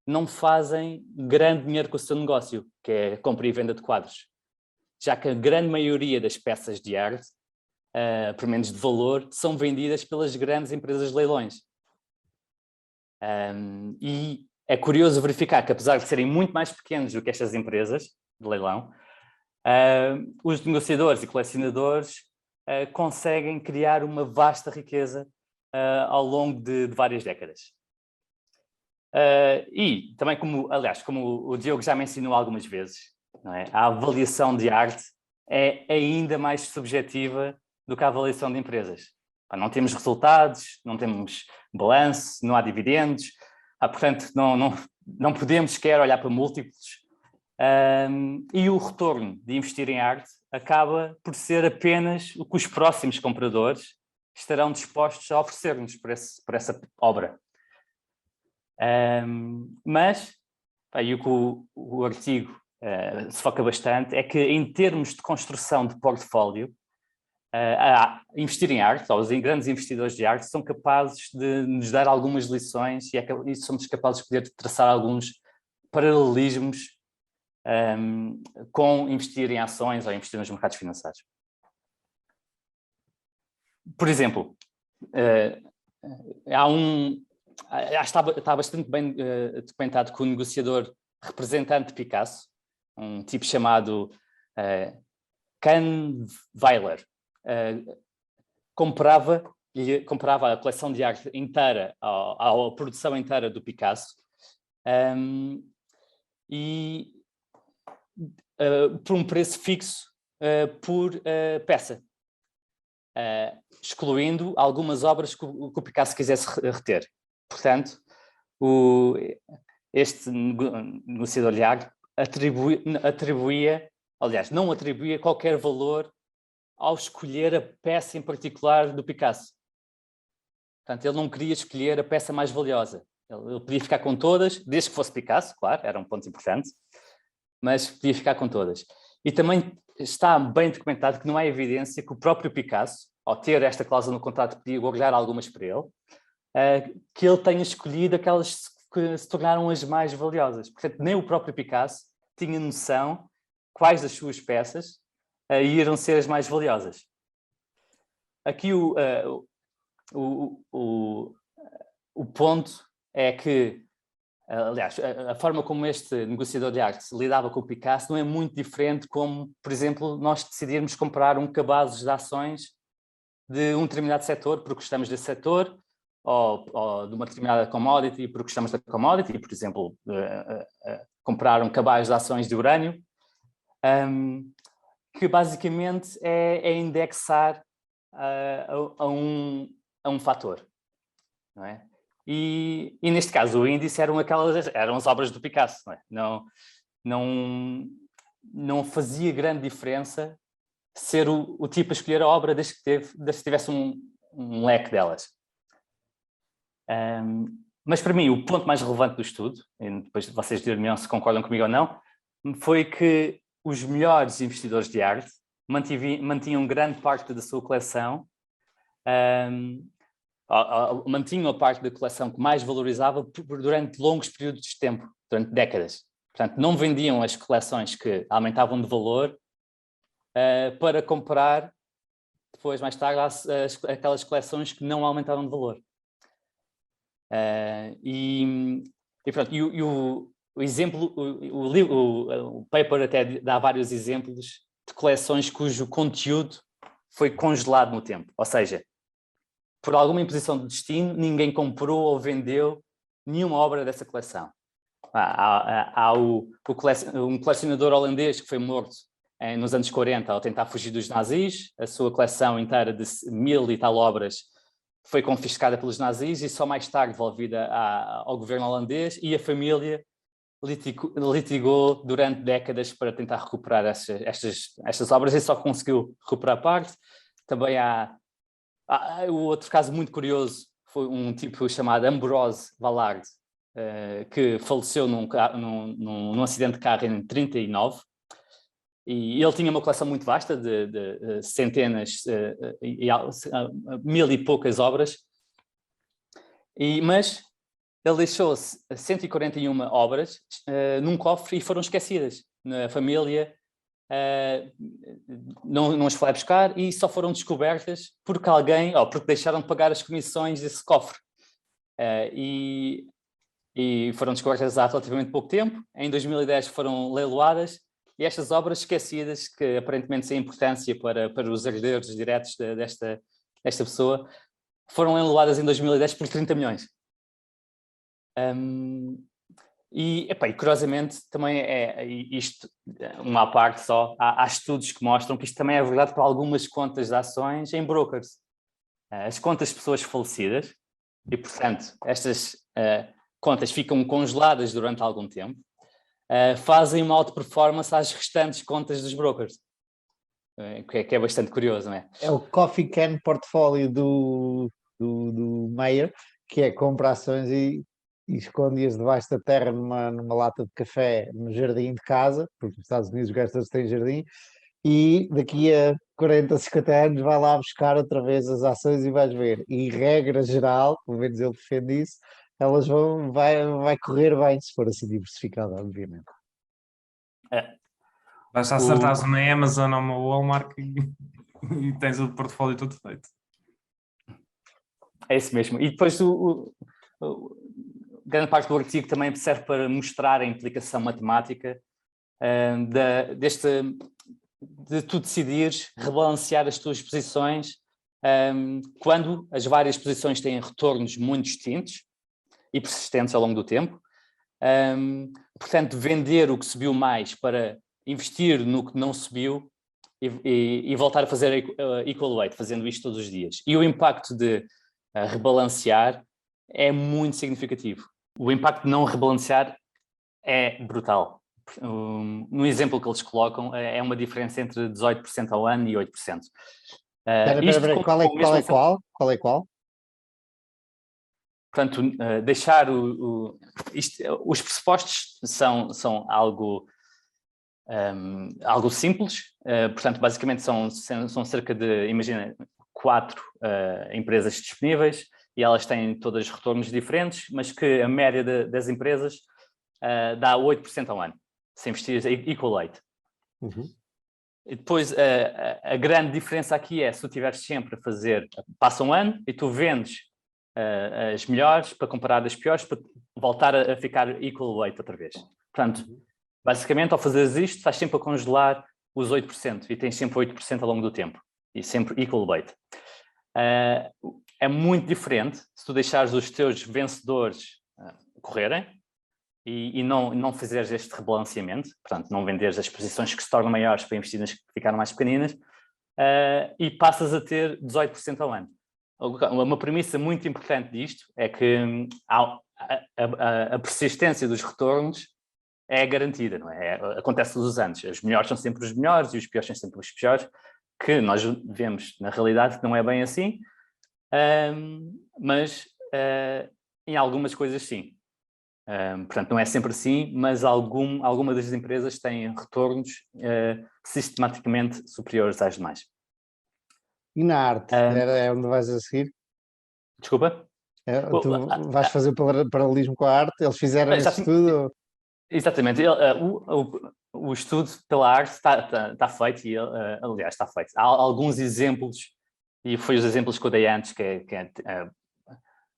não fazem grande dinheiro com o seu negócio, que é a compra e venda de quadros. Já que a grande maioria das peças de arte, por menos de valor, são vendidas pelas grandes empresas de leilões. E é curioso verificar que, apesar de serem muito mais pequenos do que estas empresas de leilão, os negociadores e colecionadores conseguem criar uma vasta riqueza ao longo de várias décadas. E também, como o Diogo já mencionou algumas vezes, não é? A avaliação de arte é ainda mais subjetiva do que a avaliação de empresas. Não temos resultados, não temos balanço, não há dividendos, portanto não podemos sequer olhar para múltiplos, e o retorno de investir em arte acaba por ser apenas o que os próximos compradores estarão dispostos a oferecer-nos por essa obra. Mas aí o que o artigo se foca bastante é que, em termos de construção de portfólio, investir em arte, ou os grandes investidores de arte, são capazes de nos dar algumas lições e somos capazes de poder traçar alguns paralelismos com investir em ações ou investir nos mercados financeiros. Por exemplo, está bastante bem documentado que o negociador representante de Picasso, um tipo chamado Kahnweiler, comprava a coleção de arte inteira, a produção inteira do Picasso, e por um preço fixo por peça, excluindo algumas obras que o Picasso quisesse reter. Portanto, este negociador de arte não atribuía qualquer valor ao escolher a peça em particular do Picasso. Portanto, ele não queria escolher a peça mais valiosa. Ele podia ficar com todas, desde que fosse Picasso, claro, era um ponto importante, mas podia ficar com todas. E também está bem documentado que não há evidência que o próprio Picasso, ao ter esta cláusula no contrato, podia guardar algumas para ele, que ele tenha escolhido aquelas que se tornaram as mais valiosas. Portanto, nem o próprio Picasso tinha noção quais das suas peças iriam ser as mais valiosas. Aqui o ponto é que, aliás, a forma como este negociador de arte lidava com o Picasso não é muito diferente como, por exemplo, nós decidirmos comprar um cabaz de ações de um determinado setor porque gostamos desse setor, ou de uma determinada commodity porque gostamos da commodity, por exemplo, comprar um cabaz de ações de urânio, que basicamente é indexar a um fator, não é? E neste caso o índice eram as obras do Picasso, não é? Não fazia grande diferença ser o tipo a escolher a obra desde que tivesse um leque delas. Mas para mim o ponto mais relevante do estudo, e depois vocês dirão se concordam comigo ou não, foi que os melhores investidores de arte mantinham grande parte da sua coleção, mantinham a parte da coleção que mais valorizava durante longos períodos de tempo, durante décadas. Portanto, não vendiam as coleções que aumentavam de valor para comprar depois, mais tarde, aquelas coleções que não aumentaram de valor. O exemplo, o paper até dá vários exemplos de coleções cujo conteúdo foi congelado no tempo. Ou seja, por alguma imposição do destino, ninguém comprou ou vendeu nenhuma obra dessa coleção. Há um colecionador holandês que foi morto nos anos 40 ao tentar fugir dos nazis. A sua coleção inteira de 1000 e tal obras foi confiscada pelos nazis e só mais tarde devolvida ao governo holandês, e a família litigou durante décadas para tentar recuperar estas obras e só conseguiu recuperar parte. Também há o outro caso muito curioso, foi um tipo chamado Ambroise Vallard, que faleceu num acidente de carro em 39, e ele tinha uma coleção muito vasta de centenas, 1000 e poucas obras, mas ele deixou 141 obras num cofre e foram esquecidas. A família não as foi buscar e só foram descobertas porque porque deixaram de pagar as comissões desse cofre. E foram descobertas há relativamente pouco tempo. Em 2010 foram leiloadas, e estas obras esquecidas, que aparentemente têm importância para os herdeiros diretos desta pessoa, foram leiloadas em 2010 por 30 milhões. E curiosamente também isto, uma à parte só, há estudos que mostram que isto também é verdade para algumas contas de ações em brokers. As contas de pessoas falecidas, e portanto estas contas ficam congeladas durante algum tempo, fazem uma auto-performance às restantes contas dos brokers, que é bastante curioso, não é? É o Coffee Can Portfólio do Mayer, que é compra ações e esconde-as debaixo da terra numa lata de café no jardim de casa, porque nos Estados Unidos os gajos têm jardim, e daqui a 40, 50 anos vai lá buscar outra vez as ações e vais ver. E regra geral, pelo menos ele defende isso, elas vai correr bem se for assim diversificada, obviamente. Basta acertares uma Amazon ou uma Walmart e tens o portfólio todo feito. É isso mesmo. E depois grande parte do artigo também serve para mostrar a implicação matemática de tu decidires rebalancear as tuas posições quando as várias posições têm retornos muito distintos e persistentes ao longo do tempo. Portanto, vender o que subiu mais para investir no que não subiu e voltar a fazer equal weight, fazendo isto todos os dias. E o impacto de rebalancear é muito significativo. O impacto de não rebalancear é brutal. No exemplo que eles colocam, é uma diferença entre 18% ao ano e 8%. Espera, qual é qual? Portanto, deixar os pressupostos são algo simples. Portanto, basicamente são cerca de, imagina, 4 empresas disponíveis, e elas têm todas retornos diferentes, mas que a média das empresas dá 8% ao ano, se investir equal weight. Uhum. E depois, a grande diferença aqui é, se tu estiveres sempre a fazer, passa um ano e tu vendes as melhores para comparar as piores, para voltar a ficar equal weight outra vez. Portanto, basicamente, ao fazeres isto, estás sempre a congelar os 8% e tens sempre 8% ao longo do tempo, e sempre equal weight. É muito diferente se tu deixares os teus vencedores correrem e não fizeres este rebalanceamento, portanto, não venderes as posições que se tornam maiores para investir nas que ficaram mais pequeninas, e passas a ter 18% ao ano. Uma premissa muito importante disto é que a persistência dos retornos é garantida, não é? Acontece todos os anos. Os melhores são sempre os melhores e os piores são sempre os piores, que nós vemos na realidade que não é bem assim, mas em algumas coisas sim. Portanto, não é sempre assim, mas alguma das empresas têm retornos sistematicamente superiores às demais. E na arte? É onde vais a seguir? Desculpa? Tu vais fazer o paralelismo com a arte? Eles fizeram esse estudo? Exatamente. O estudo pela arte está feito, e aliás, está feito. Há alguns exemplos, e foi os exemplos que eu dei antes, que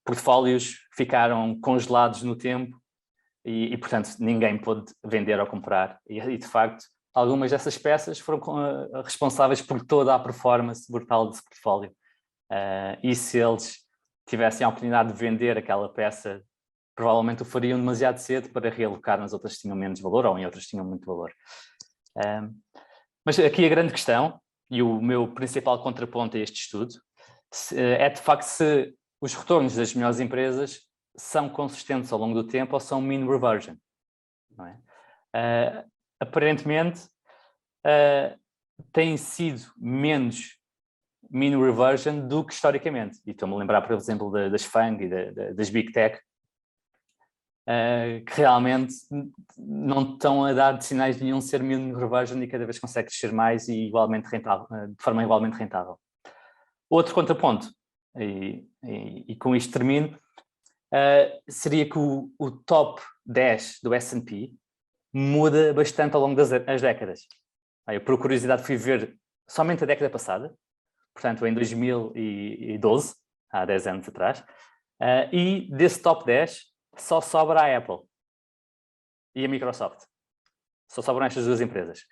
portfólios ficaram congelados no tempo e, portanto, ninguém pôde vender ou comprar. E, de facto, algumas dessas peças foram responsáveis por toda a performance brutal desse portfólio. E se eles tivessem a oportunidade de vender aquela peça, provavelmente o fariam demasiado cedo para realocar nas outras que tinham menos valor ou em outras que tinham muito valor. Mas aqui a grande questão, e o meu principal contraponto a este estudo, é de facto se os retornos das melhores empresas são consistentes ao longo do tempo ou são mean reversion. Não é? Aparentemente, tem sido menos mean reversion do que historicamente. E estou-me a lembrar, por exemplo, das FANG e das Big Tech, que realmente não estão a dar sinais de nenhum ser mean reversion e cada vez consegue crescer mais e igualmente rentável, de forma igualmente rentável. Outro contraponto, e com isto termino, seria que o top 10 do S&P muda bastante ao longo das décadas. Eu, por curiosidade, fui ver somente a década passada, portanto, em 2012, há 10 anos atrás, e desse top 10 só sobra a Apple e a Microsoft. Só sobram estas duas empresas.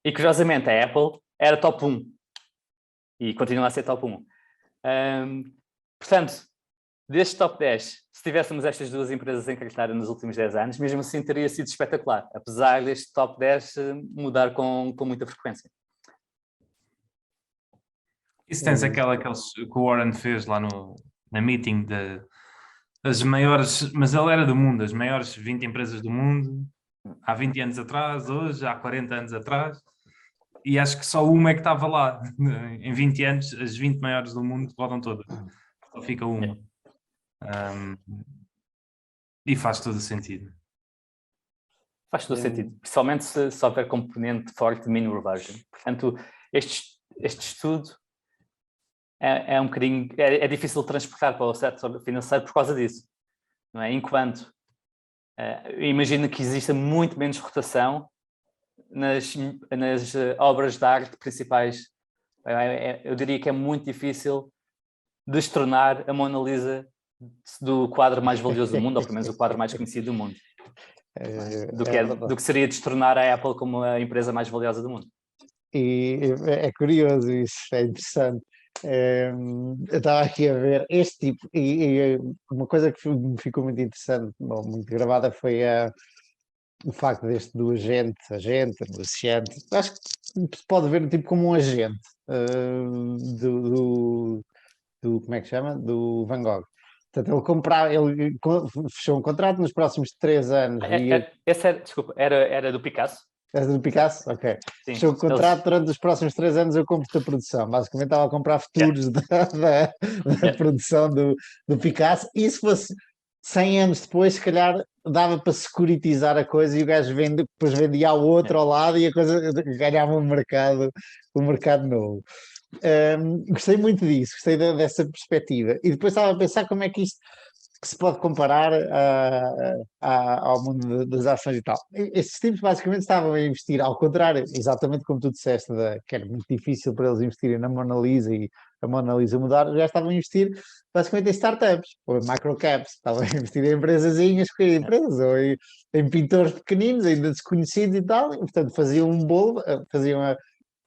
E, curiosamente, a Apple era top 1 e continua a ser top 1. Portanto, deste top 10, se tivéssemos estas duas empresas em carteira nos últimos 10 anos, mesmo assim teria sido espetacular, apesar deste top 10 mudar com muita frequência. E se tens aquela que o Warren fez lá na meeting das maiores, mas ele era do mundo, as maiores 20 empresas do mundo, há 20 anos atrás, hoje, há 40 anos atrás, e acho que só uma é que estava lá. Em 20 anos, as 20 maiores do mundo rodam todas. Só fica uma. E faz todo o sentido. Faz todo o sentido, principalmente se houver componente forte de mean reversion. Portanto, este estudo é um bocadinho, é difícil de transportar para o setor financeiro por causa disso. Não é? Enquanto imagina que exista muito menos rotação nas obras de arte principais. Eu diria que é muito difícil destronar a Mona Lisa do quadro mais valioso do mundo, ou pelo menos o quadro mais conhecido do mundo. Do que seria destronar a Apple como a empresa mais valiosa do mundo. E é curioso isso, é interessante. Eu estava aqui a ver este tipo, e uma coisa que me ficou muito interessante, muito gravada, foi o facto deste do agente, negociante. Acho que se pode ver tipo como um agente do como é que chama? Do Van Gogh. Portanto, ele fechou um contrato nos próximos 3 anos. Desculpa, era do Picasso? Era do Picasso? Ok. Sim, fechou o contrato durante os próximos 3 anos, eu compro-te a produção. Basicamente estava a comprar futuros da produção do Picasso. E se fosse 100 anos depois, se calhar dava para securitizar a coisa e o gajo depois vendia ao outro ao lado e a coisa ganhava um mercado novo. Gostei muito disso, gostei dessa perspectiva. E depois estava a pensar como é que isto se pode comparar ao mundo das ações e tal. Estes tipos basicamente estavam a investir, ao contrário, exatamente como tu disseste, que era muito difícil para eles investirem na Mona Lisa e a Mona Lisa mudar, já estavam a investir basicamente em startups, ou em microcaps, estavam a investir em empresazinhas, ou em pintores pequeninos, ainda desconhecidos e tal, e portanto faziam um bolo, faziam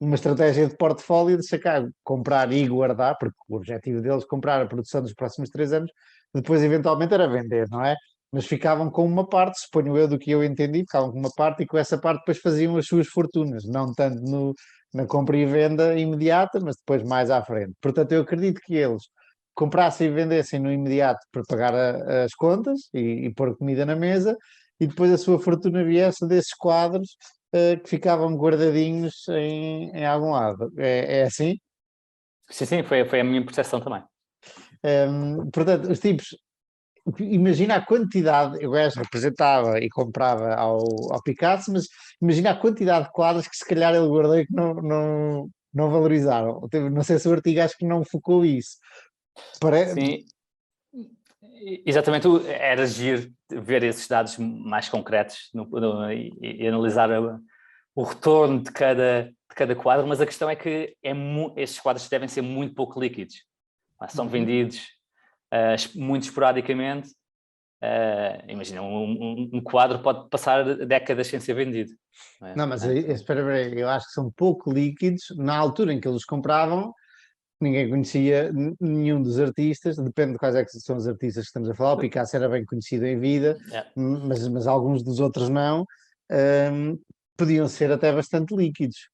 uma estratégia de portfólio de sacar, comprar e guardar, porque o objetivo deles comprar a produção dos próximos 3 anos, depois eventualmente era vender, não é? Mas ficavam com uma parte, suponho eu, do que eu entendi, ficavam com uma parte e com essa parte depois faziam as suas fortunas, não tanto na compra e venda imediata, mas depois mais à frente. Portanto, eu acredito que eles comprassem e vendessem no imediato para pagar as contas e pôr comida na mesa, e depois a sua fortuna viesse desses quadros que ficavam guardadinhos em algum lado. É assim? Sim, foi a minha percepção também. Portanto, os tipos imagina a quantidade, o gajo representava e comprava ao Picasso, mas imagina a quantidade de quadros que se calhar ele guardou e que não valorizaram. Não sei se o artigo acho que não focou isso. Sim, exatamente, era giro ver esses dados mais concretos e analisar o retorno de cada quadro, mas a questão é que estes quadros devem ser muito pouco líquidos. São vendidos muito esporadicamente. Imagina, um quadro pode passar décadas sem ser vendido. Não, mas espera aí, eu acho que são pouco líquidos. Na altura em que eles os compravam, ninguém conhecia nenhum dos artistas, depende de quais é que são os artistas que estamos a falar. O Picasso era bem conhecido em vida, mas alguns dos outros não. Podiam ser até bastante líquidos.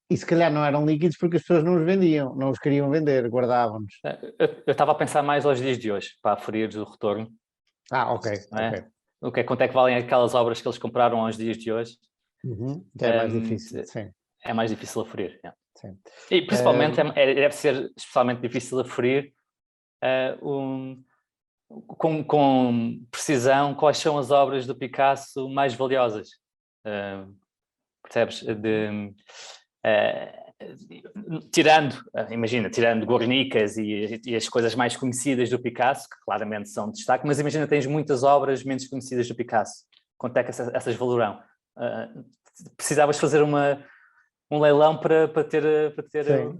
E se calhar não eram líquidos porque as pessoas não os vendiam, não os queriam vender, guardavam-nos. Eu estava a pensar mais aos dias de hoje, para aferir o retorno. Ok. Quanto é que valem aquelas obras que eles compraram aos dias de hoje? Que é mais difícil, sim. É mais difícil aferir. Sim. E principalmente deve ser especialmente difícil aferir com precisão quais são as obras do Picasso mais valiosas. Percebes? Tirando Guernicas e as coisas mais conhecidas do Picasso, que claramente são de destaque, mas imagina, tens muitas obras menos conhecidas do Picasso. Quanto é que essas valerão? Precisavas fazer um leilão para ter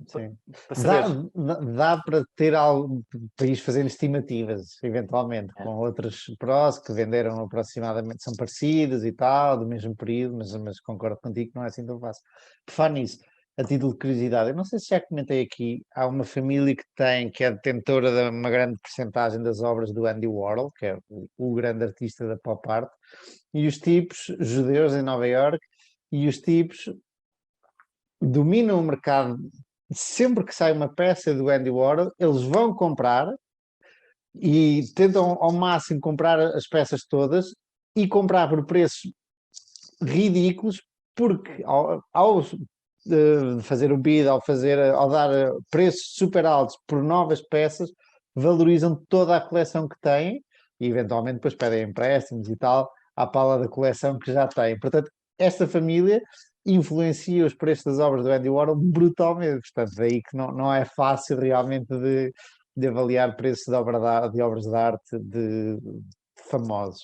sim. Para saber. Dá para ter algo, para ir fazendo estimativas, eventualmente, com outras pros que venderam aproximadamente, são parecidas e tal, do mesmo período, mas concordo contigo que não é assim tão fácil. Por falar nisso, a título de curiosidade, eu não sei se já comentei aqui, há uma família que é detentora de uma grande percentagem das obras do Andy Warhol, que é o grande artista da pop art, e os tipos judeus em Nova York, e os tipos dominam o mercado. Sempre que sai uma peça do Andy Warhol, eles vão comprar e tentam ao máximo comprar as peças todas e comprar por preços ridículos, porque ao fazer o bid, ao dar preços super altos por novas peças, valorizam toda a coleção que têm e eventualmente depois pedem empréstimos e tal à pala da coleção que já têm. Portanto, esta família influencia os preços das obras do Andy Warhol brutalmente, portanto daí que não é fácil realmente de avaliar preços de obras de arte de famosos.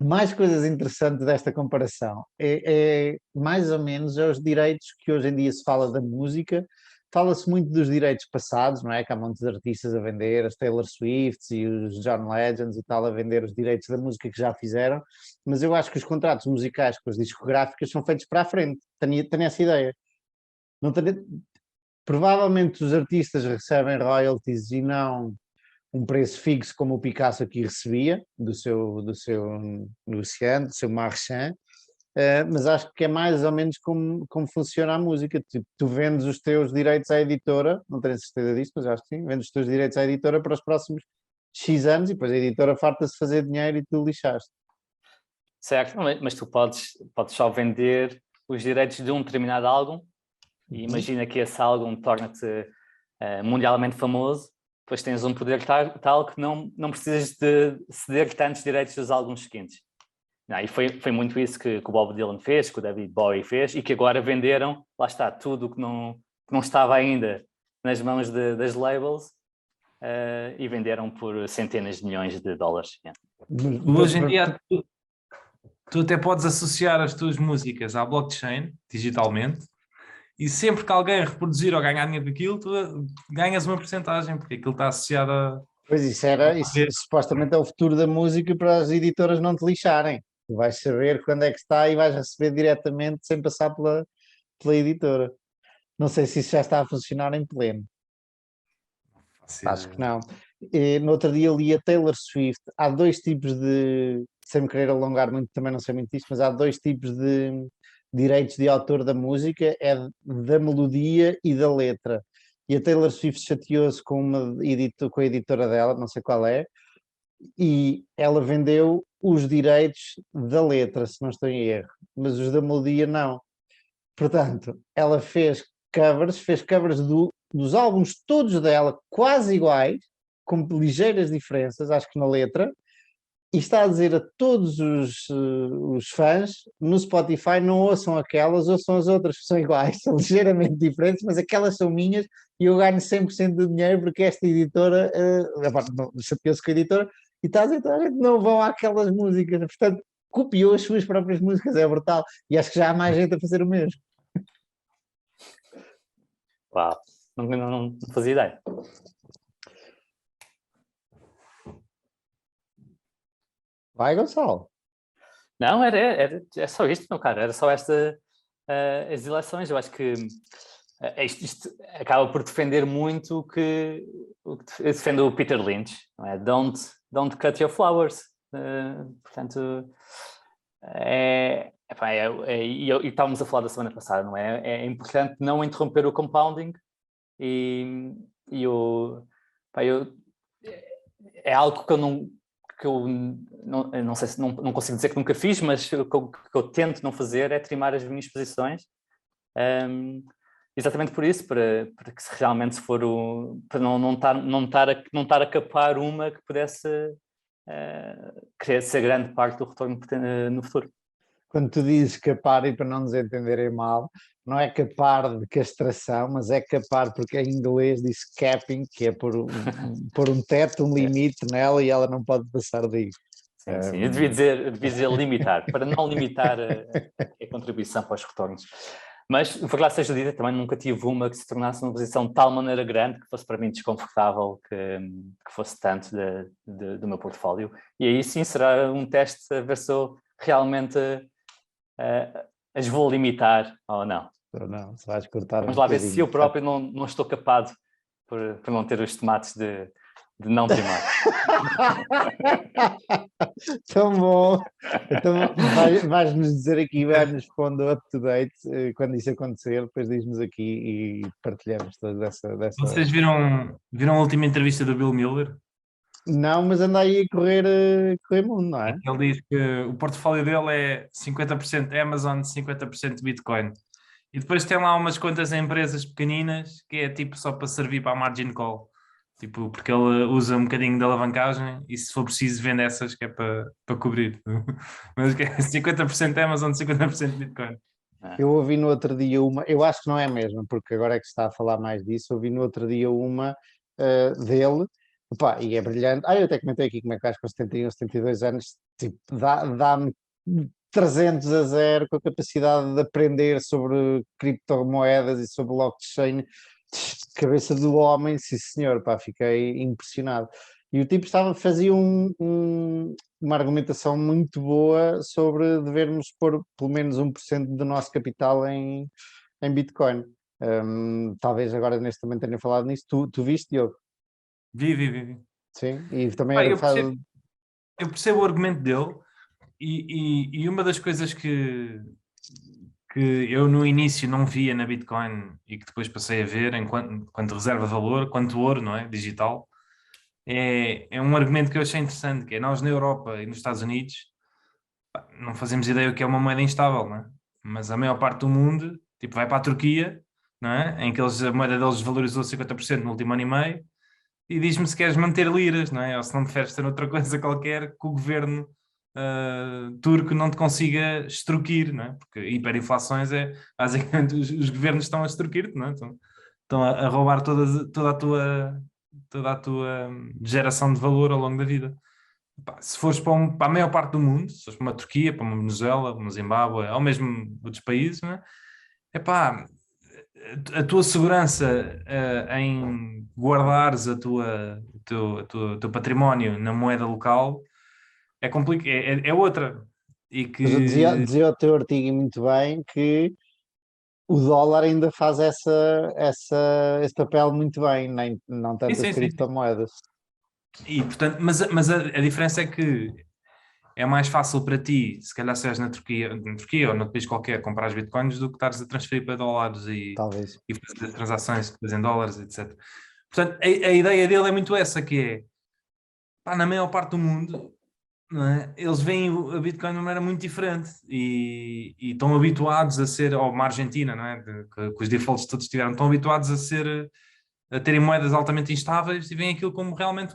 Mais coisas interessantes desta comparação é mais ou menos os direitos que hoje em dia se fala da música. Fala-se muito dos direitos passados, não é? Que há montes de artistas a vender, as Taylor Swifts e os John Legends e tal, a vender os direitos da música que já fizeram, mas eu acho que os contratos musicais com as discográficas são feitos para a frente, tenho essa ideia. Não tenho... Provavelmente os artistas recebem royalties e não um preço fixo como o Picasso aqui recebia, do seu negociante, do seu marchand, mas acho que é mais ou menos como funciona a música. Tipo, tu vendes os teus direitos à editora, não tenho certeza disso, mas acho que sim, vendes os teus direitos à editora para os próximos X anos e depois a editora farta-se fazer dinheiro e tu lixaste. Certo, mas tu podes só vender os direitos de um determinado álbum e imagina que esse álbum torna-te mundialmente famoso, depois tens um poder tal que não precisas de ceder tantos direitos dos álbuns seguintes. E foi muito isso que o Bob Dylan fez, que o David Bowie fez, e que agora venderam, lá está, tudo o que não estava ainda nas mãos das labels, e venderam por centenas de milhões de dólares. Hoje em dia, tu até podes associar as tuas músicas à blockchain, digitalmente, e sempre que alguém reproduzir ou ganhar dinheiro daquilo, tu ganhas uma porcentagem, porque aquilo está associado a... Pois isso supostamente é o futuro da música para as editoras não te lixarem. Tu vais saber quando é que está e vais receber diretamente sem passar pela editora. Não sei se isso já está a funcionar em pleno. Acho que não. No outro dia li a Taylor Swift. Há dois tipos de... Sem me querer alongar muito, também não sei muito disto, mas há dois tipos de direitos de autor da música, é da melodia e da letra. E a Taylor Swift chateou-se com a editora dela, não sei qual é, e ela vendeu os direitos da letra, se não estou em erro, mas os da melodia não. Portanto, ela fez covers dos álbuns todos dela, quase iguais, com ligeiras diferenças, acho que na letra, e está a dizer a todos os fãs no Spotify: não ouçam aquelas, ouçam as outras que são iguais, são ligeiramente diferentes, mas aquelas são minhas e eu ganho 100% do dinheiro porque esta editora, chateou-se com a editora, e está a dizer: toda a gente não vão àquelas músicas, portanto, copiou as suas próprias músicas, é brutal, e acho que já há mais gente a fazer o mesmo. Uau, não fazia ideia. Vai, Gonçalo. Não, é só isto, meu caro, era só as eleições. Eu acho que isto acaba por defender muito o que defende o Peter Lynch, não é? Don't cut your flowers. Portanto, e estávamos a falar da semana passada, não é? É importante não interromper o compounding é algo que eu não sei se não consigo dizer que nunca fiz, mas que eu tento não fazer é trimar as minhas posições, exatamente por isso, para que se realmente for para não estar a capar uma que pudesse querer ser grande parte do retorno no futuro. Quando tu dizes capar, e para não nos entenderem mal, não é capar de castração, mas é capar porque em inglês diz capping, que é pôr um teto, um limite nela, e ela não pode passar daí. Sim. Eu devia dizer limitar, para não limitar a contribuição para os retornos. Mas, por lá seja dita, também nunca tive uma que se tornasse uma posição de tal maneira grande que fosse para mim desconfortável, que fosse tanto do meu portfólio. E aí sim será um teste a ver se eu realmente as vou limitar ou não. Não, se vais cortar. Vamos lá ver se eu próprio não estou capado por não ter os tomates de não primar. Tão bom. Então vais-nos dizer aqui, vais-nos pondo up-to-date quando isso acontecer, depois diz-nos aqui e partilhamos toda dessa... Vocês viram a última entrevista do Bill Miller? Não, mas anda aí a correr mundo, não é? Ele diz que o portfólio dele é 50% Amazon, 50% Bitcoin. E depois tem lá umas quantas empresas pequeninas que é tipo só para servir para a margin call. Tipo, porque ele usa um bocadinho de alavancagem e se for preciso vende essas que é para cobrir. Mas que é 50% Amazon, 50% Bitcoin. Eu ouvi no outro dia uma, eu acho que não é mesmo, porque agora é que se está a falar mais disso, ouvi no outro dia uma dele. Opa, e é brilhante. Eu até comentei aqui como é que acho que com 71, 72 anos, tipo, dá-me 300-0 com a capacidade de aprender sobre criptomoedas e sobre blockchain. Cabeça do homem, sim senhor, pá, fiquei impressionado. E o tipo fazia uma argumentação muito boa sobre devermos pôr pelo menos 1% do nosso capital em Bitcoin. Talvez agora neste também tenha falado nisso. Tu viste, Diogo? Vi. Sim, e também era eu percebo o argumento dele e uma das coisas que eu no início não via na Bitcoin e que depois passei a ver enquanto reserva de valor, quanto ouro, não é? Digital, é um argumento que eu achei interessante, que é nós na Europa e nos Estados Unidos não fazemos ideia o que é uma moeda instável, não é? Mas a maior parte do mundo, tipo, vai para a Turquia, não é? Em que a moeda deles valorizou 50% no último ano e meio, e diz-me se queres manter liras, não é? Ou se não preferes ter outra coisa qualquer que o governo turco não te consiga extorquir, não é? Porque hiperinflações basicamente os governos estão a extorquir-te, não é? Estão a roubar toda a tua geração de valor ao longo da vida. Se fores para a maior parte do mundo, se fores para uma Turquia, para uma Venezuela, uma Zimbábue, ou mesmo outros países, não é? A tua segurança em guardares o teu património na moeda local é outra. E que... Mas dizia o teu artigo muito bem que o dólar ainda faz esse papel muito bem, não tanto as criptomoedas. E, portanto, mas a diferença é que é mais fácil para ti, se calhar se és na Turquia ou noutro país qualquer, comprar os bitcoins do que estares a transferir para dólares e fazer transações depois em dólares, etc. Portanto, a ideia dele é muito essa, que é, na maior parte do mundo, não é? Eles veem a Bitcoin de uma maneira muito diferente e estão habituados a ser, ou uma Argentina, não é? Que os defaults todos tiveram, estão habituados a ser a terem moedas altamente instáveis e veem aquilo como realmente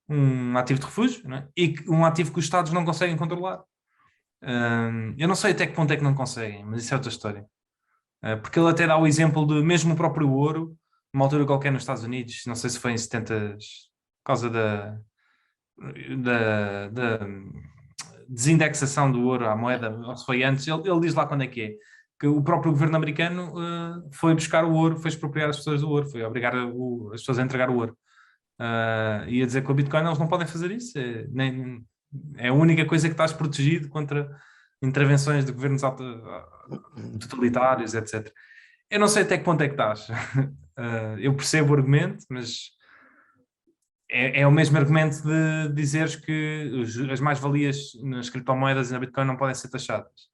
um ativo de refúgio, não é? E um ativo que os Estados não conseguem controlar. Eu não sei até que ponto é que não conseguem, mas isso é outra história. Porque ele até dá o exemplo de mesmo o próprio ouro, numa altura qualquer nos Estados Unidos, não sei se foi em 70, por causa da desindexação do ouro à moeda, ou se foi antes, ele diz lá quando é que o próprio governo americano foi buscar o ouro, foi expropriar as pessoas do ouro, foi obrigar as pessoas a entregar o ouro. E a dizer que com o Bitcoin eles não podem fazer isso, é a única coisa que estás protegido contra intervenções de governos totalitários, etc. Eu não sei até que ponto é que estás. Eu percebo o argumento, mas é o mesmo argumento de dizeres que as mais-valias nas criptomoedas e na Bitcoin não podem ser taxadas.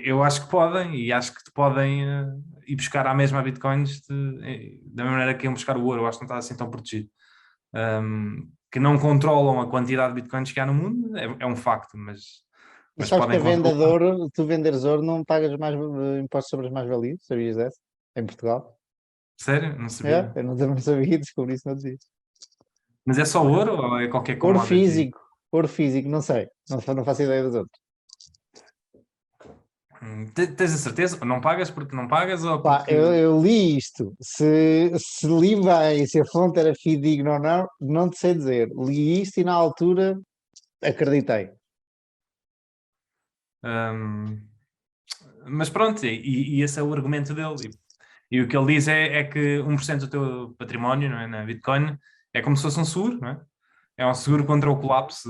Eu acho que podem, e acho que te podem ir buscar à mesma Bitcoins da mesma maneira que iam buscar o ouro. Eu acho que não está assim tão protegido. Que não controlam a quantidade de Bitcoins que há no mundo é um facto, mas Sabes que podem a venda de controlar. ouro, tu venderes ouro, não pagas mais impostos sobre as mais-valias, sabias dessa? Em Portugal? Sério? Não sabia. Eu não também sabia, descobri isso no outro dia. Mas é só ouro ou é qualquer Ouro commodity? físico, ouro físico, não sei, não faço ideia dos outros. Tens a certeza? Não pagas porque não pagas ou Pá, porque... eu li isto, se li bem, se a fonte era fidedigna ou não, não te sei dizer. Li isto e na altura acreditei. Mas pronto, e esse é o argumento dele. E o que ele diz é que 1% do teu património, não é, na Bitcoin é como se fosse um seguro, não é? É um seguro contra o colapso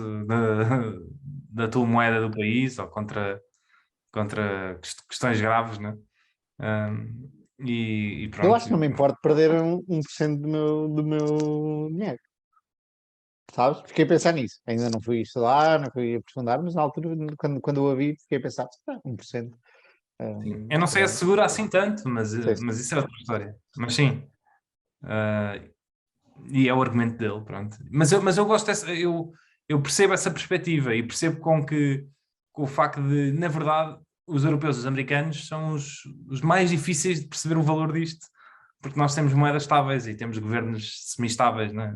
da tua moeda do país ou contra questões graves, não é? E Eu pronto. acho que não me importo perder 1% do meu dinheiro. Sabes? Fiquei a pensar nisso. Ainda não fui estudar, não fui aprofundar, mas na altura, quando eu a vi, fiquei a pensar, 1%. Sim. Eu não sei se segura assim tanto, mas Sei, sei. isso é outra história. Mas sim, ah, e é o argumento dele, pronto. Mas eu gosto eu percebo essa perspectiva e percebo com o facto de, na verdade, os europeus e os americanos são os mais difíceis de perceber o valor disto, porque nós temos moedas estáveis e temos governos semi-estáveis, não é?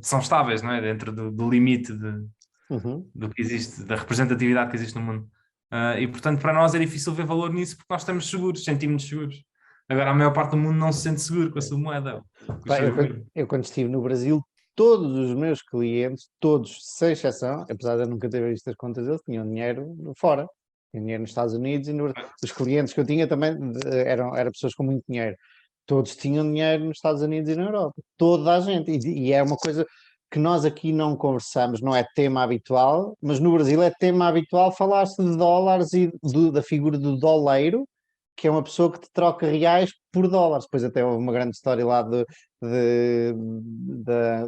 São estáveis, não é? Dentro do limite Uhum. do que existe, da representatividade que existe no mundo. E portanto, para nós é difícil ver valor nisso porque nós estamos seguros, sentimos-nos seguros. Agora, a maior parte do mundo não se sente seguro com a sua moeda, com os Pá, seus governos. eu quando estive no Brasil, todos os meus clientes, todos, sem exceção, apesar de eu nunca ter visto as contas deles, tinham dinheiro fora. Tinham dinheiro nos Estados Unidos e os clientes que eu tinha também eram pessoas com muito dinheiro. Todos tinham dinheiro nos Estados Unidos e na Europa. Toda a gente. E é uma coisa que nós aqui não conversamos, não é tema habitual, mas no Brasil é tema habitual falar-se de dólares e da figura do doleiro, que é uma pessoa que te troca reais por dólares. Depois até houve uma grande história lá do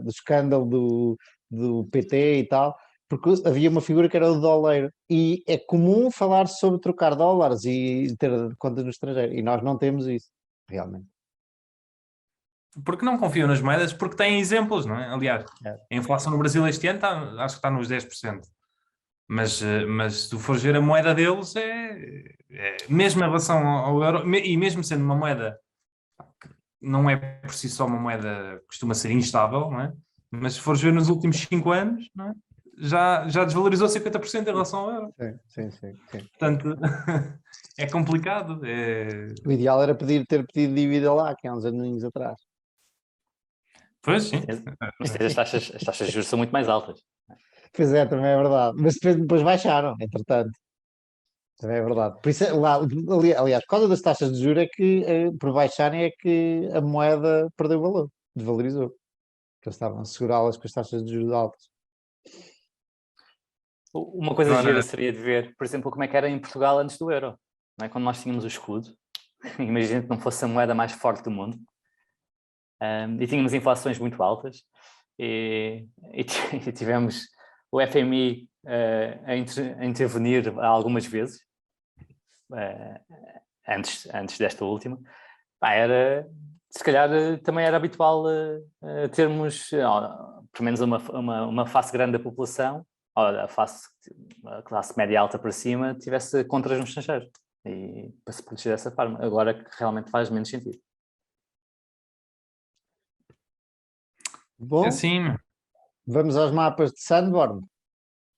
escândalo do PT e tal, porque havia uma figura que era o doleiro. E é comum falar sobre trocar dólares e ter contas no estrangeiro. E nós não temos isso, realmente. Porque não confiam nas moedas, porque têm exemplos, não é? Aliás, É. a inflação no Brasil este ano acho que está nos 10%. Mas se tu fores ver a moeda deles, mesmo em relação ao euro, e mesmo sendo uma moeda que não é por si só uma moeda que costuma ser instável, não é? Mas se fores ver nos últimos 5 anos, não é? Já desvalorizou 50% em relação ao euro. Sim, sim, sim. Portanto, é complicado. O ideal era ter pedido dívida lá, que há uns aninhos atrás. Pois, sim. Mas as taxas de juros são muito mais altas. Pois é, também é verdade. Mas depois baixaram, entretanto. Também é verdade. Por isso, aliás, por causa das taxas de juros é que, por baixarem, é que a moeda perdeu valor, desvalorizou. Que eles estavam a segurá-las com as taxas de juros altas. Uma coisa Agora- gira seria de ver, por exemplo, como é que era em Portugal antes do euro. Não é? Quando nós tínhamos o escudo, imagina que não fosse a moeda mais forte do mundo, e tínhamos inflações muito altas, e tivemos o FMI a intervenir algumas vezes, antes desta última. Se calhar também era habitual termos, pelo menos uma face grande da população, a classe média alta para cima, tivesse contras no estrangeiro. E para se proteger dessa forma. Agora que realmente faz menos sentido. Bom, É assim, vamos aos mapas de Sanborn.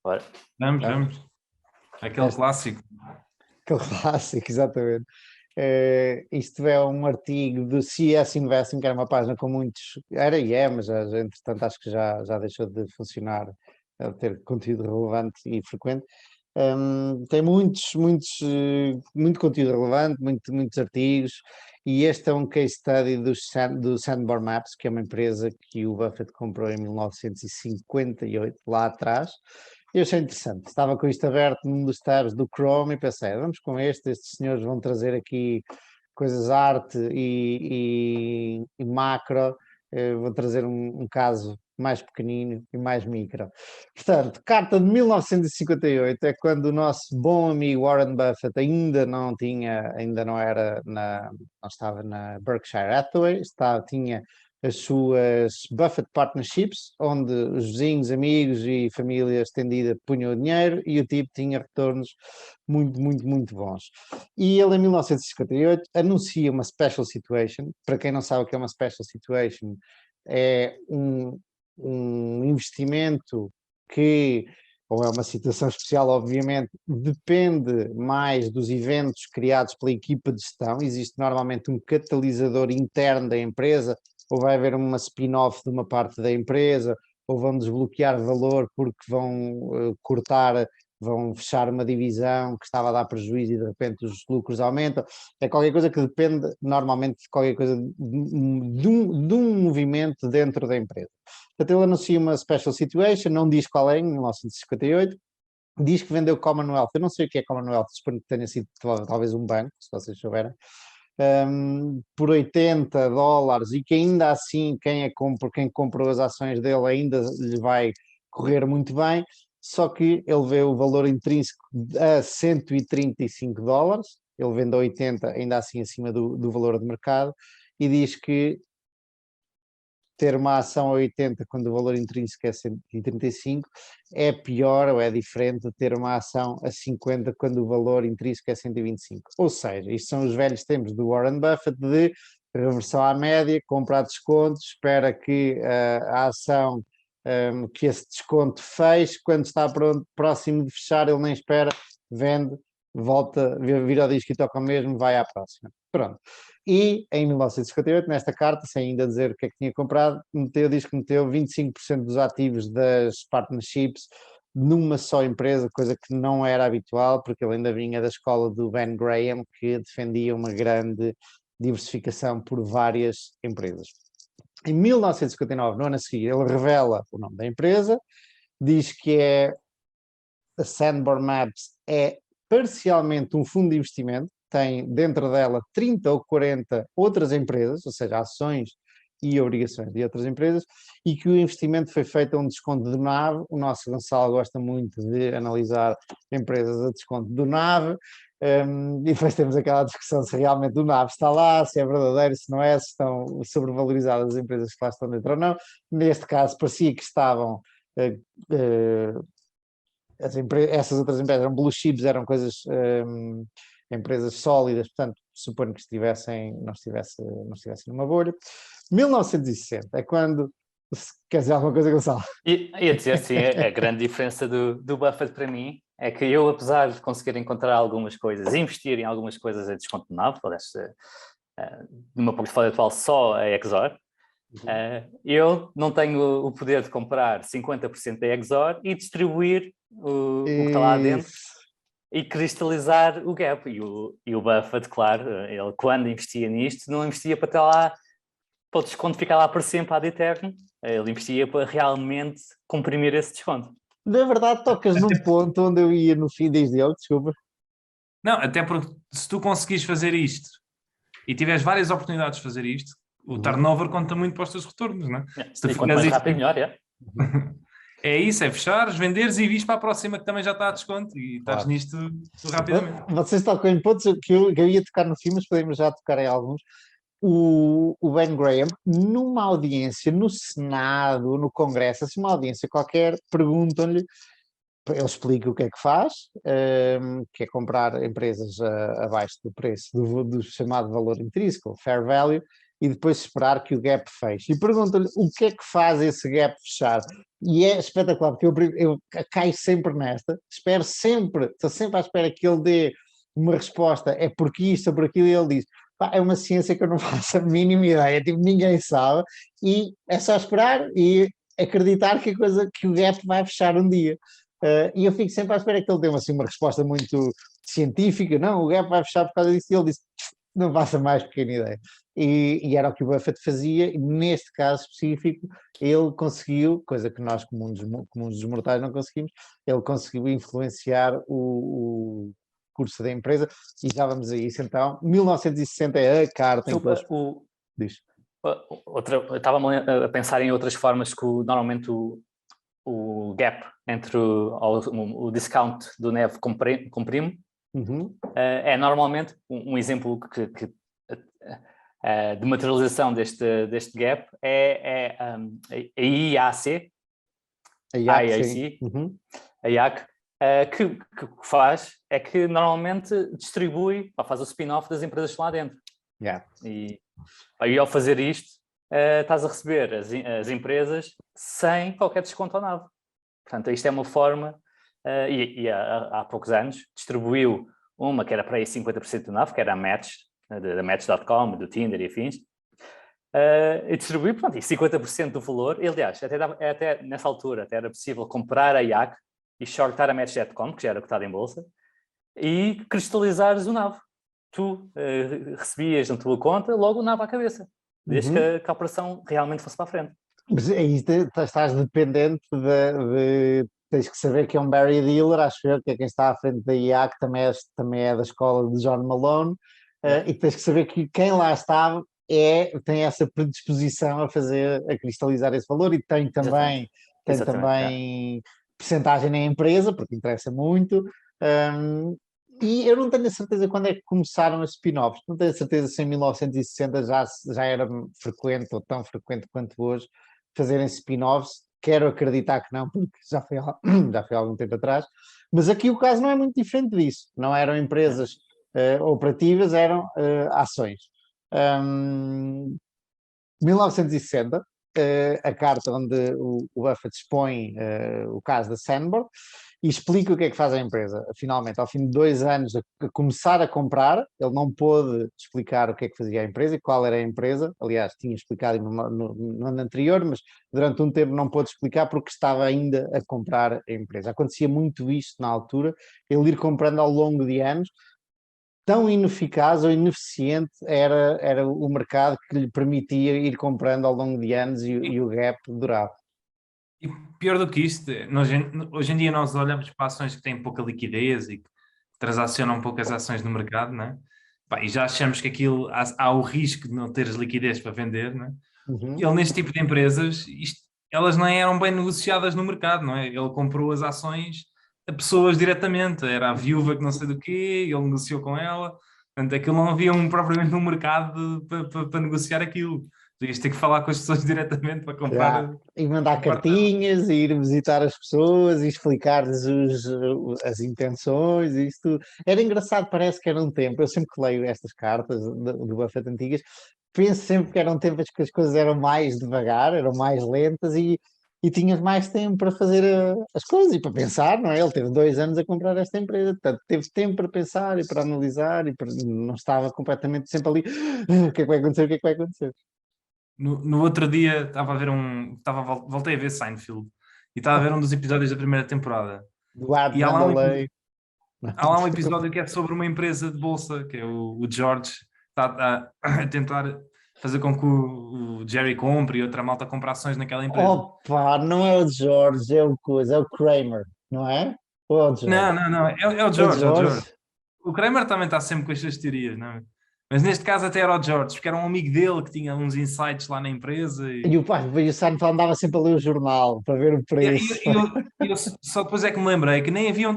Ora, vamos. Aquele clássico. Aquele clássico, exatamente. Isto é um artigo do CS Investing, que era uma página com muitos. Era e é, mas entretanto acho que já deixou de funcionar, a ter conteúdo relevante e frequente. Tem muito conteúdo relevante, muitos artigos, e este é um case study do Sandborn Maps, que é uma empresa que o Buffett comprou em 1958, lá atrás. Eu achei interessante, estava com isto aberto num dos tabs do Chrome e pensei, vamos com estes senhores vão trazer aqui coisas arte e macro, vou trazer um caso mais pequenino e mais micro. Portanto, carta de 1958 é quando o nosso bom amigo Warren Buffett ainda não estava na Berkshire Hathaway, tinha as suas Buffett Partnerships, onde os vizinhos, amigos e família estendida punham o dinheiro e o tipo tinha retornos muito bons. E ele, em 1958, anuncia uma Special Situation. Para quem não sabe o que é uma Special Situation, é um investimento ou é uma situação especial, obviamente, depende mais dos eventos criados pela equipa de gestão. Existe normalmente um catalisador interno da empresa, ou vai haver uma spin-off de uma parte da empresa, ou vão desbloquear valor porque vão vão fechar uma divisão que estava a dar prejuízo e de repente os lucros aumentam. É qualquer coisa que depende normalmente de qualquer coisa de um movimento dentro da empresa. Portanto, ele anuncia uma special situation, não diz qual é, em 1958, diz que vendeu Commonwealth. Eu não sei o que é Commonwealth, suponho que tenha sido talvez um banco, se vocês souberem, por $80, e que ainda assim quem comprou as ações dele ainda lhe vai correr muito bem, só que ele vê o valor intrínseco a $135, ele vende a 80, ainda assim acima do valor de mercado, e diz que ter uma ação a 80 quando o valor intrínseco é 135 é pior ou é diferente de ter uma ação a 50 quando o valor intrínseco é 125. Ou seja, isto são os velhos tempos do Warren Buffett de reversão à média, compra a desconto, espera que a ação, que esse desconto feche, quando está próximo de fechar ele nem espera, vende, volta, vira o disco e toca o mesmo, vai à próxima. Pronto. E em 1958, nesta carta, sem ainda dizer o que é que tinha comprado, diz que meteu 25% dos ativos das partnerships numa só empresa, coisa que não era habitual, porque ele ainda vinha da escola do Ben Graham, que defendia uma grande diversificação por várias empresas. Em 1959, no ano a seguir, ele revela o nome da empresa, diz que a Sandborn Maps é parcialmente um fundo de investimento, tem dentro dela 30 ou 40 outras empresas, ou seja, ações e obrigações de outras empresas, e que o investimento foi feito a um desconto do NAV. O nosso Gonçalo gosta muito de analisar empresas a desconto do NAV, e depois temos aquela discussão se realmente o NAV está lá, se é verdadeiro, se não é, se estão sobrevalorizadas as empresas que lá estão dentro ou não. Neste caso parecia que estavam... essas outras empresas eram blue chips, eram coisas, empresas sólidas, portanto, suponho que não estivessem numa bolha. 1960 é quando... Quer dizer alguma coisa, Gonçalo? Ia dizer assim, a grande diferença do Buffett para mim é que eu, apesar de conseguir encontrar algumas coisas, investir em algumas coisas a desconto de NAV, numa portfólio atual só a Exor, eu não tenho o poder de comprar 50% da Exor e distribuir o que está lá dentro e cristalizar o gap. E o Buffett, claro, ele quando investia nisto, não investia para estar lá, para o desconto ficar lá para sempre ad eterno, ele investia para realmente comprimir esse desconto. Na verdade, tocas num ponto onde eu ia no fim, diz ele, desculpa. Não, até porque se tu conseguires fazer isto e tiveres várias oportunidades de fazer isto, o turnover conta muito para os teus retornos, não é? Se tu e quanto mais rápido, melhor, é. É isso, é fechares, venderes e vires para a próxima que também já está a desconto e estás Claro. nisto rapidamente. Vocês tocam em pontos que eu ia tocar no fim, mas podemos já tocar em alguns. O Ben Graham, numa audiência no Senado, no Congresso, assim, uma audiência qualquer, perguntam-lhe ele explica o que é que faz, que é comprar empresas abaixo do preço do chamado valor intrínseco, fair value, e depois esperar que o gap feche. E pergunta-lhe o que é que faz esse gap fechar. E é espetacular, porque eu caio sempre nesta, espero sempre, estou sempre à espera que ele dê uma resposta, é porque isto ou por aquilo, e ele diz, pá, é uma ciência que eu não faço a mínima ideia, tipo, ninguém sabe, e é só esperar e acreditar que que o gap vai fechar um dia. E eu fico sempre à espera que ele dê assim, uma resposta muito científica, não, o gap vai fechar por causa disso, e ele disse, não faço a mais pequena ideia. E era o que o Buffett fazia, e neste caso específico, ele conseguiu, coisa que nós comuns dos mortais não conseguimos, ele conseguiu influenciar o curso da empresa, e já vamos a isso então. 1960 é a carta em que eles... Diz. Eu estava a pensar em outras formas que normalmente o gap entre o discount do NAV comprime. É normalmente um exemplo de materialização deste gap é a IAC, a IAC, a IAC, que faz é que normalmente distribui, faz o spin-off das empresas que estão lá dentro. E aí, ao fazer isto, estás a receber as empresas sem qualquer desconto ao NAV. Portanto, isto é uma forma, e há poucos anos distribuiu uma que era para aí 50% do NAV, que era a Match, da Match.com, do Tinder e afins, e distribuiu, pronto, e 50% do valor. E, aliás, até nessa altura até era possível comprar a IAC e shortar a Match.com, que já era cotada em bolsa, e cristalizares o NAV. Tu recebias na tua conta logo o NAV à cabeça, desde que a operação realmente fosse para a frente. Mas aí estás dependente tens que saber que é um Barry Dealer, acho eu, que é quem está à frente da IAC, também é da escola de John Malone, e tens que saber que quem lá está tem essa predisposição a cristalizar esse valor, e tem também percentagem na empresa, porque interessa muito. E eu não tenho a certeza quando é que começaram as spin-offs, não tenho a certeza se em 1960 já era frequente ou tão frequente quanto hoje fazerem spin-offs. Quero acreditar que não, porque já foi há algum tempo atrás, mas aqui o caso não é muito diferente disso, não eram empresas operativas, eram ações. 1960, a carta onde o Buffett expõe o caso da Sanborn e explica o que é que faz a empresa. Finalmente, ao fim de 2 anos a começar a comprar, ele não pôde explicar o que é que fazia a empresa e qual era a empresa. Aliás, tinha explicado no ano anterior, mas durante um tempo não pôde explicar porque estava ainda a comprar a empresa. Acontecia muito isto na altura, ele ir comprando ao longo de anos. Tão ineficaz ou ineficiente era o mercado que lhe permitia ir comprando ao longo de anos e o gap durava. E pior do que isto, hoje em dia nós olhamos para ações que têm pouca liquidez e que transacionam poucas ações no mercado, não é? E já achamos que aquilo há o risco de não teres liquidez para vender, não é? Ele, neste tipo de empresas, elas não eram bem negociadas no mercado, não é? Ele comprou as ações a pessoas diretamente, era a viúva que não sei do quê, ele negociou com ela, portanto aquilo não havia propriamente um mercado para negociar aquilo. Ias ter que falar com as pessoas diretamente para comprar. E mandar cartinhas, e ir visitar as pessoas e explicar-lhes as intenções, e isso tudo. Era engraçado, parece que era um tempo. Eu sempre que leio estas cartas do Buffett antigas, penso sempre que era um tempo que as coisas eram mais devagar, eram mais lentas e tinhas mais tempo para fazer as coisas e para pensar, não é? Ele teve 2 anos a comprar esta empresa, portanto teve tempo para pensar e para analisar não estava completamente sempre ali, o que é que vai acontecer, o que é que vai acontecer? No outro dia estava a ver voltei a ver Seinfeld e estava a ver um dos episódios da primeira temporada. E há lá um episódio que é sobre uma empresa de bolsa, que é o George está a tentar fazer com que o Jerry compre e outra malta compre ações naquela empresa. Opa, não é o George, é o Kramer, não é? Ou é o George? Não, é o George. O Kramer também está sempre com as suas teorias, não é? Mas neste caso até era o George, porque era um amigo dele que tinha uns insights lá na empresa. E o Seinfeld andava sempre a ler o jornal para ver o preço. Eu só depois é que me lembrei que nem haviam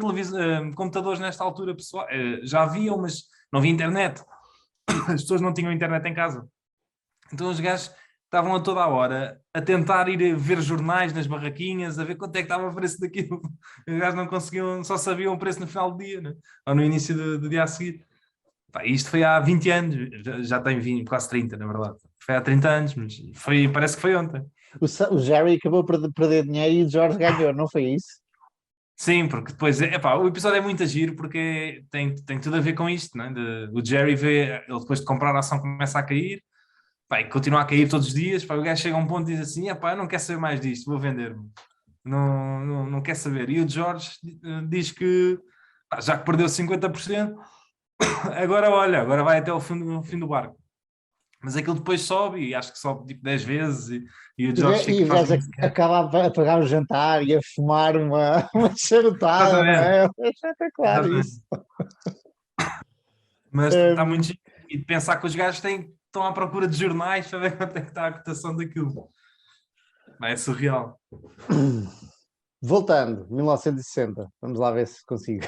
computadores nesta altura, pessoal. Já haviam, mas não havia internet. As pessoas não tinham internet em casa. Então os gajos estavam a toda a hora a tentar ir a ver jornais nas barraquinhas, a ver quanto é que estava o preço daquilo. Os gajos não conseguiam, só sabiam o preço no final do dia, né? Ou no início do dia a seguir. Pá, isto foi há 20 anos, já tem 20, quase 30, na verdade. Foi há 30 anos, mas parece que foi ontem. O Jerry acabou por perder dinheiro e o George ganhou, não foi isso? Sim, porque depois, epá, o episódio é muito giro porque tem tudo a ver com isto, né? O Jerry vê, ele depois de comprar a ação começa a cair, pá, e continua a cair todos os dias, pá, o gajo chega a um ponto e diz assim, epá, eu não quero saber mais disto, vou vender-me. Não quer saber. E o George diz que, pá, já que perdeu 50%, agora olha, agora vai até o fim do barco. Mas aquilo depois sobe e acho que sobe tipo 10 vezes e o George E o faz gajo como se quer. acaba a pagar o jantar e a fumar uma charutada, não Exatamente, é? É espetacular exatamente. isso. Mas está Hum, muito giro. E de pensar que os gajos estão à procura de jornais para ver quanto é que está a cotação daquilo. É surreal. Voltando, 1960, vamos lá ver se consigo.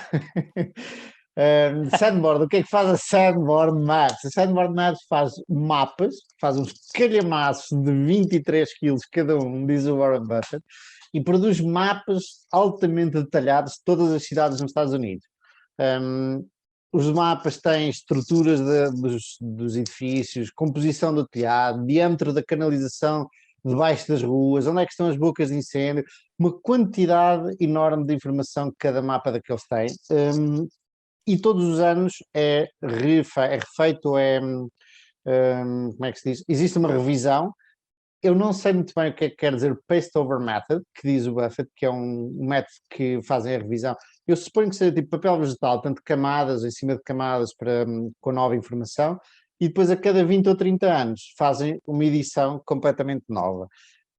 Sandboard, o que é que faz a Sandboard Maps? A Sandboard Maps faz mapas, faz uns calhamaços de 23 quilos cada um, diz o Warren Buffett, e produz mapas altamente detalhados de todas as cidades nos Estados Unidos. Os mapas têm estruturas dos edifícios, composição do telhado, diâmetro da canalização debaixo das ruas, onde é que estão as bocas de incêndio, uma quantidade enorme de informação que cada mapa daqueles tem. E todos os anos é refeito, como é que se diz? Existe uma revisão. Eu não sei muito bem o que é que quer dizer paste over method, que diz o Buffett, que é um método que fazem a revisão. Eu suponho que seja tipo papel vegetal, tanto camadas, em cima de camadas, com nova informação, e depois a cada 20 ou 30 anos fazem uma edição completamente nova.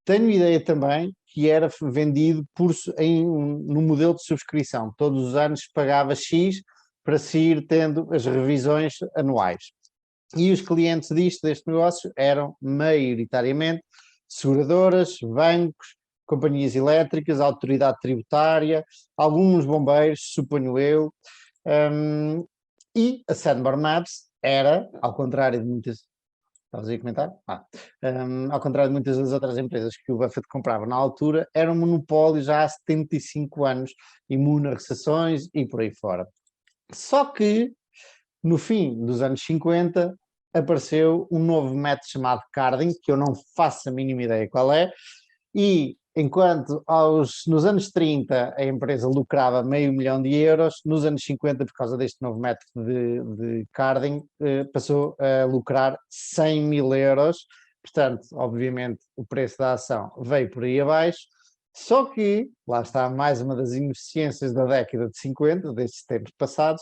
Tenho ideia também que era vendido no modelo de subscrição. Todos os anos pagava X para se ir tendo as revisões anuais. E os clientes deste negócio eram maioritariamente seguradoras, bancos, companhias elétricas, autoridade tributária, alguns bombeiros, suponho eu. E a Sandboard Maps era, ao contrário de muitas. Estavas aí a comentar? Ao contrário de muitas das outras empresas que o Buffett comprava na altura, era um monopólio já há 75 anos, imune a recessões e por aí fora. Só que, no fim dos anos 50, apareceu um novo método chamado carding, que eu não faço a mínima ideia qual é, e enquanto nos anos 30 a empresa lucrava €500.000, nos anos 50, por causa deste novo método de carding, passou a lucrar €100.000. Portanto, obviamente, o preço da ação veio por aí abaixo. Só que, lá está mais uma das ineficiências da década de 50, destes tempos passados.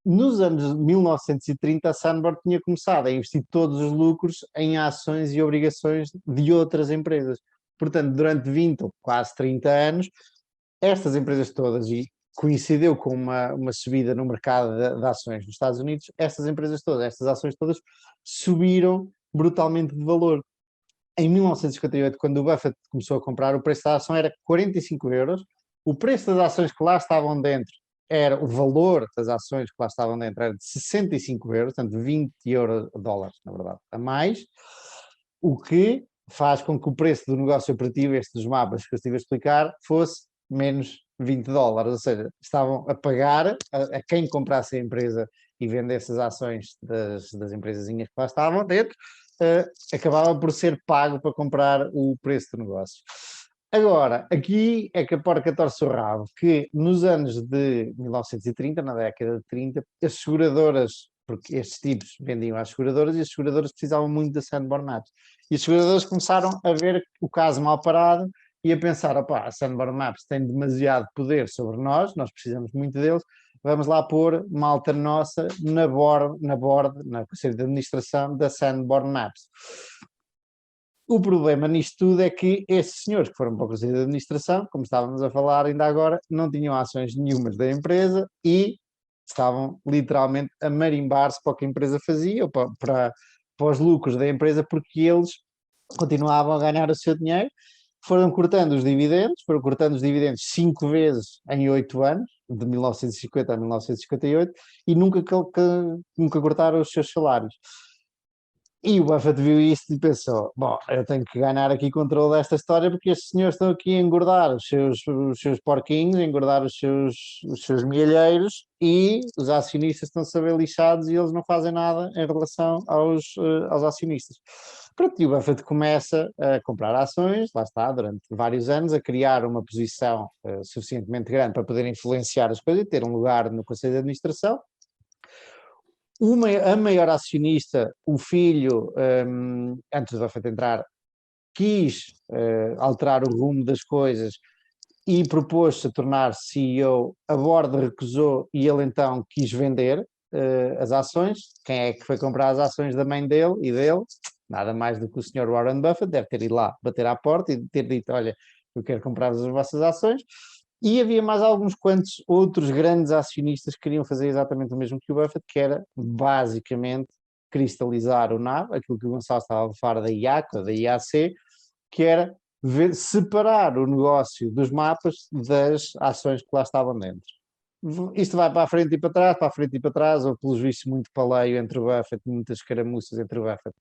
Nos anos 1930, a Sunboard tinha começado a investir todos os lucros em ações e obrigações de outras empresas. Portanto, durante 20 ou quase 30 anos, estas empresas todas, e coincideu com uma subida no mercado de ações nos Estados Unidos, estas ações todas subiram brutalmente de valor. Em 1958, quando o Buffett começou a comprar, o preço da ação era €45, o preço das ações que lá estavam dentro o valor das ações que lá estavam dentro era de €65, portanto $20, na verdade, a mais, o que faz com que o preço do negócio operativo, este dos mapas que eu estive a explicar, fosse menos $20, ou seja, estavam a pagar a quem comprasse a empresa e vendesse as ações das empresazinhas que lá estavam dentro, acabava por ser pago para comprar o preço do negócio. Agora, aqui é que a porca torce o rabo, que nos anos de 1930, na década de 30, as seguradoras, porque estes tipos vendiam às seguradoras e as seguradoras precisavam muito da Sandboard Maps. E as seguradoras começaram a ver o caso mal parado e a pensar, opá, a Sandboard Maps tem demasiado poder sobre nós precisamos muito deles, vamos lá pôr malta nossa na Conselho de Administração da Sandboard Maps. O problema nisto tudo é que esses senhores que foram para o Conselho de Administração, como estávamos a falar ainda agora, não tinham ações nenhumas da empresa e estavam literalmente a marimbar-se para o que a empresa fazia, ou para os lucros da empresa, porque eles continuavam a ganhar o seu dinheiro. Foram cortando os dividendos 5 vezes em 8 anos, de 1950 a 1958, e nunca cortaram os seus salários. E o Buffett viu isto e pensou, bom, eu tenho que ganhar aqui controle desta história porque estes senhores estão aqui a engordar os seus porquinhos, a engordar os seus milheiros e os acionistas estão-se a ver lixados e eles não fazem nada em relação aos acionistas. Pronto, e o Buffett começa a comprar ações, lá está, durante vários anos, a criar uma posição suficientemente grande para poder influenciar as coisas e ter um lugar no Conselho de Administração. A maior acionista, o filho, antes do Buffett entrar, quis alterar o rumo das coisas e propôs-se a tornar-se CEO. A board recusou e ele então quis vender as ações. Quem é que foi comprar as ações da mãe dele e dele? Nada mais do que o Sr. Warren Buffett. Deve ter ido lá bater à porta e ter dito, olha, eu quero comprar as vossas ações. E havia mais alguns quantos outros grandes acionistas que queriam fazer exatamente o mesmo que o Buffett, que era basicamente cristalizar o NAV, aquilo que o Gonçalo estava a falar da IAC ou da IAC, que era separar o negócio dos mapas das ações que lá estavam dentro. Isto vai para a frente e para frente e para trás, ou pelos vistos muito paleio entre o Buffett, muitas caramuças entre o Buffett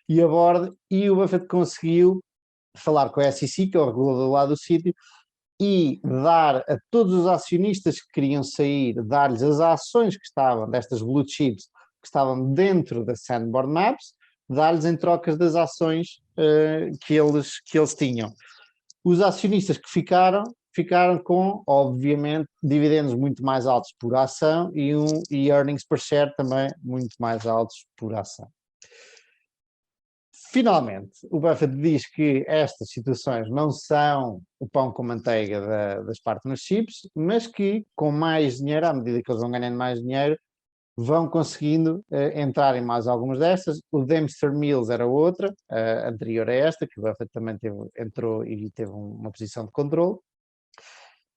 e a board, e o Buffett conseguiu falar com a SEC, que é o regulador lá do sítio, e dar a todos os acionistas que queriam sair, dar-lhes as ações que estavam, destas blue chips, que estavam dentro da Sanborn Maps, dar-lhes em trocas das ações que eles tinham. Os acionistas que ficaram com, obviamente, dividendos muito mais altos por ação e earnings per share também muito mais altos por ação. Finalmente, o Buffett diz que estas situações não são o pão com manteiga das partnerships, mas que com mais dinheiro, à medida que eles vão ganhando mais dinheiro, vão conseguindo entrar em mais algumas destas. O Dempster Mills era outra, anterior a esta, que o Buffett também entrou e teve uma posição de controle,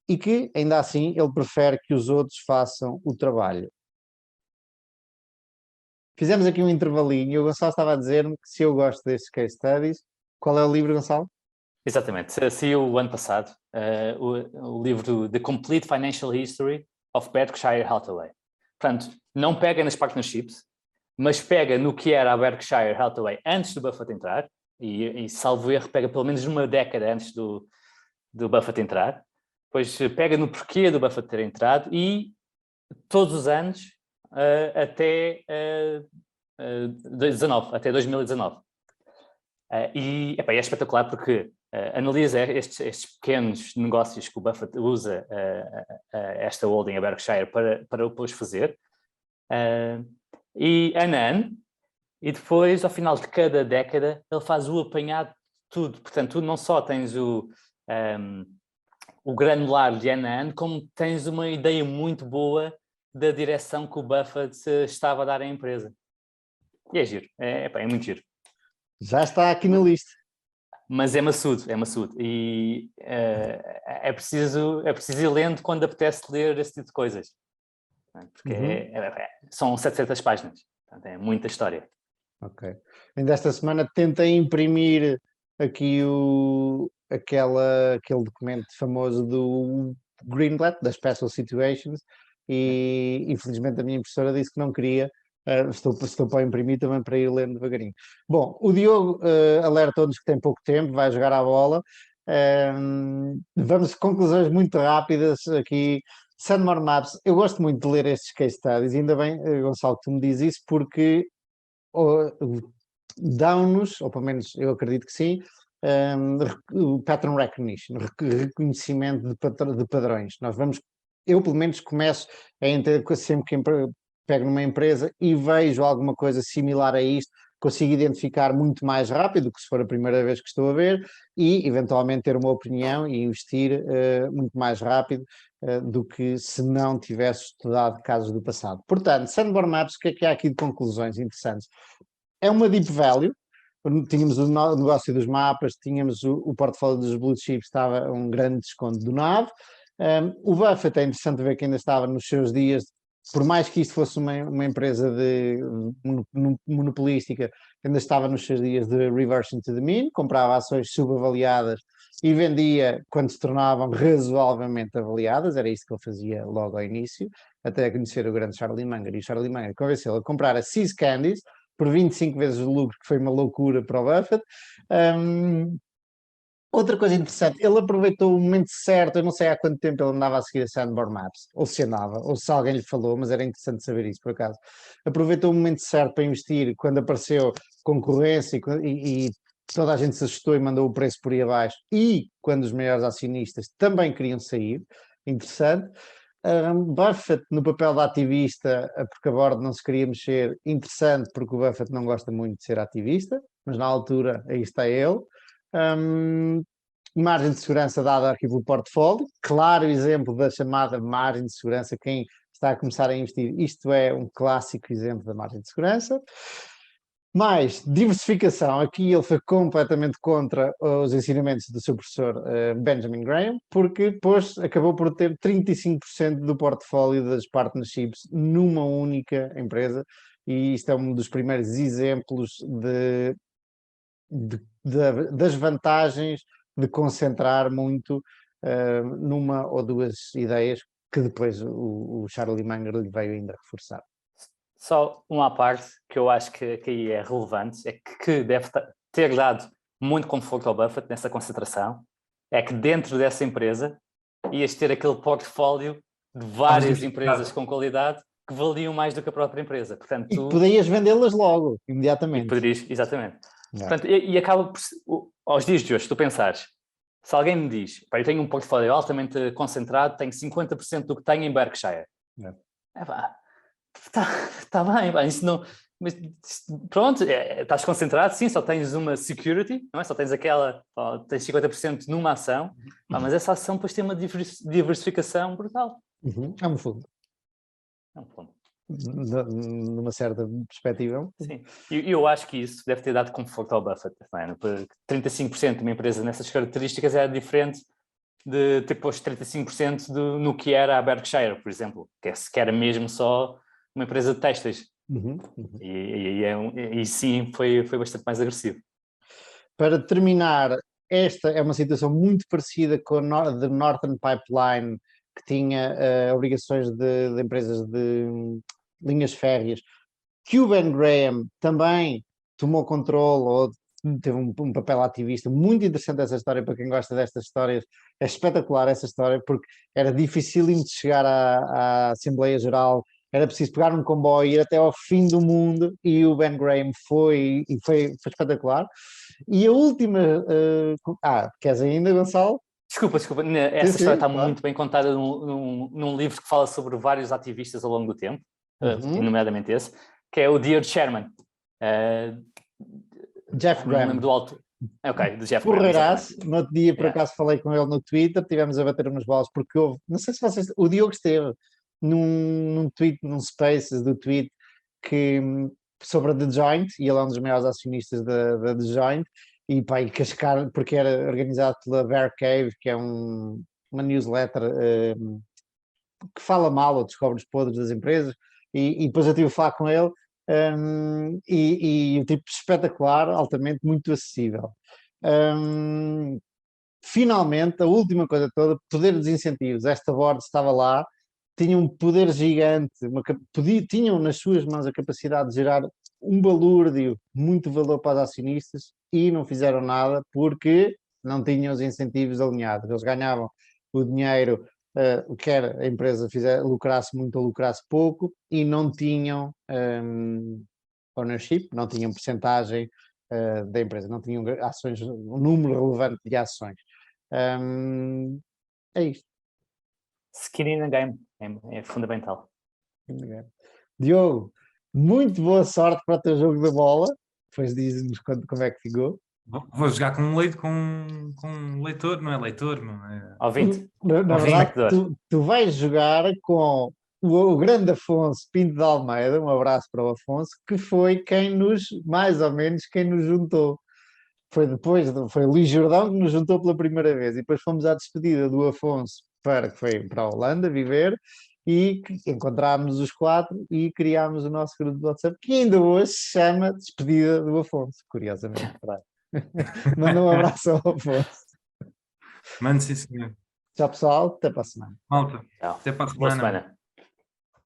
e que, ainda assim, ele prefere que os outros façam o trabalho. Fizemos aqui um intervalinho e o Gonçalo estava a dizer-me que se eu gosto destes case studies, qual é o livro, Gonçalo? Exatamente. Saiu o ano passado o livro The Complete Financial History of Berkshire Hathaway. Portanto, não pega nas partnerships, mas pega no que era a Berkshire Hathaway antes do Buffett entrar, e salvo erro, pega pelo menos uma década antes do Buffett entrar, depois pega no porquê do Buffett ter entrado e todos os anos até 2019. E é espetacular porque analisa estes pequenos negócios que o Buffett usa esta holding, a Berkshire, para depois fazer. E ano a ano, e depois, ao final de cada década, ele faz o apanhado de tudo. Portanto, tu não só tens o granular de ano a ano, como tens uma ideia muito boa da direção que o Buffett estava a dar à empresa. E é giro, é muito giro. Já está aqui na lista. Mas é maçudo. E é preciso ir lendo quando apetece ler esse tipo de coisas. Porque são 700 páginas. Portanto, é muita história. Ok. Ainda esta semana tentei imprimir aqui aquele documento famoso do Greenblatt, das Special Situations, e infelizmente a minha impressora disse que não queria. Estou para imprimir também para ir lendo devagarinho. Bom, o Diogo alertou-nos que tem pouco tempo, vai jogar à bola. Vamos a conclusões muito rápidas aqui. Sanborn Maps, eu gosto muito de ler estes case studies, ainda bem, Gonçalo, que tu me dizes isso, porque dão-nos, ou pelo menos eu acredito que sim, o pattern recognition, reconhecimento de padrões. Eu pelo menos começo a entender sempre que pego numa empresa e vejo alguma coisa similar a isto, consigo identificar muito mais rápido do que se for a primeira vez que estou a ver e eventualmente ter uma opinião e investir muito mais rápido do que se não tivesse estudado casos do passado. Portanto, Sanborn Maps, o que é há aqui de conclusões interessantes? É uma deep value. Tínhamos o negócio dos mapas, tínhamos o portfólio dos blue chips, estava um grande desconto do NAV. O Buffett é interessante ver que ainda estava nos seus dias, por mais que isto fosse uma empresa monopolística, ainda estava nos seus dias de reversion to the mean, comprava ações subavaliadas e vendia quando se tornavam razoavelmente avaliadas, era isso que ele fazia logo ao início, até conhecer o grande Charlie Munger, e o Charlie Munger convenceu-lo a comprar a See's Candies, por 25 vezes o lucro, que foi uma loucura para o Buffett. Outra coisa interessante, ele aproveitou o momento certo, eu não sei há quanto tempo ele andava a seguir a Sandboard Maps, ou se andava, ou se alguém lhe falou, mas era interessante saber isso por acaso. Aproveitou o momento certo para investir quando apareceu concorrência e toda a gente se assustou e mandou o preço por aí abaixo, e quando os maiores acionistas também queriam sair, interessante. Buffett no papel de ativista, porque a board não se queria mexer, interessante porque o Buffett não gosta muito de ser ativista, mas na altura aí está ele. Margem de segurança dada aqui pelo portfólio, claro exemplo da chamada margem de segurança, quem está a começar a investir, isto é um clássico exemplo da margem de segurança. Mais diversificação, aqui ele foi completamente contra os ensinamentos do seu professor Benjamin Graham, porque depois acabou por ter 35% do portfólio das partnerships numa única empresa, e isto é um dos primeiros exemplos das vantagens de concentrar muito numa ou duas ideias, que depois o Charlie Munger lhe veio ainda reforçar. Só uma à parte que eu acho que aí é relevante, é que deve ter dado muito conforto ao Buffett nessa concentração, é que dentro dessa empresa ias ter aquele portfólio de várias empresas com qualidade que valiam mais do que a própria empresa. Portanto, e podias vendê-las logo, imediatamente. Exatamente. Portanto, e acaba por, aos dias de hoje, se tu pensares, se alguém me diz, eu tenho um portfólio altamente concentrado, tenho 50% do que tenho em Berkshire. Está bem, pá, isso não... Mas, pronto, estás concentrado, sim, só tens uma security, não é? Só tens aquela, tens 50% numa ação, mas essa ação depois tem uma diversificação brutal. É um fundo. É um fundo. Numa certa perspectiva. Sim, e eu acho que isso deve ter dado conforto ao Buffett. Porque 35% de uma empresa nessas características é diferente de ter posto 35% no que era a Berkshire, por exemplo, que era mesmo só uma empresa de têxteis. E sim, foi bastante mais agressivo. Para terminar, esta é uma situação muito parecida com a de Northern Pipeline, que tinha obrigações de empresas de linhas férreas, que o Ben Graham também tomou controle ou teve um papel ativista. Muito interessante essa história, para quem gosta destas histórias, é espetacular essa história, porque era dificílimo de chegar à Assembleia Geral, era preciso pegar um comboio, ir até ao fim do mundo, e o Ben Graham foi espetacular. E a última... queres ainda, Gonçalo? Desculpa, essa história está muito bem contada num livro que fala sobre vários ativistas ao longo do tempo, nomeadamente esse, que é o Dear Chairman. Jeff Graham. Não lembro do alto. Ok, do Jeff Graham. No outro dia, por acaso, falei com ele no Twitter, tivemos a bater umas bolas, porque houve, não sei se vocês, o Diogo esteve num tweet, num Spaces do tweet, sobre a The Joint, e ele é um dos maiores acionistas da The Joint, e cascar, porque era organizado pela Bear Cave, que é uma newsletter que fala mal ou descobre os podres das empresas, e depois eu tive a falar com ele, e o tipo espetacular, altamente, muito acessível. Finalmente, a última coisa toda, poder dos incentivos. Esta board estava lá, tinha um poder gigante, tinham nas suas mãos a capacidade de gerar um balúrdio, muito valor para os acionistas, e não fizeram nada porque não tinham os incentivos alinhados. Eles ganhavam o dinheiro, quer a empresa lucrasse muito ou lucrasse pouco, e não tinham ownership, não tinham percentagem da empresa, não tinham ações, um número relevante de ações. É isto. Skin in the game é fundamental. Diogo, muito boa sorte para o teu jogo da bola. Depois diz-nos como é que ficou. Vou jogar com um leitor, não é leitor, não é? Ouvinte. Na verdade, tu vais jogar com o grande Afonso Pinto de Almeida, um abraço para o Afonso, que foi mais ou menos quem nos juntou. Foi o Luís Jordão que nos juntou pela primeira vez, e depois fomos à despedida do Afonso, que foi para a Holanda viver, e encontrámos os 4 e criámos o nosso grupo de WhatsApp, que ainda hoje se chama Despedida do Afonso, curiosamente. Manda um abraço ao Afonso. Mande sim, senhor. Tchau, pessoal, até para a semana. Malta, Tchau. até para a Boa semana. semana.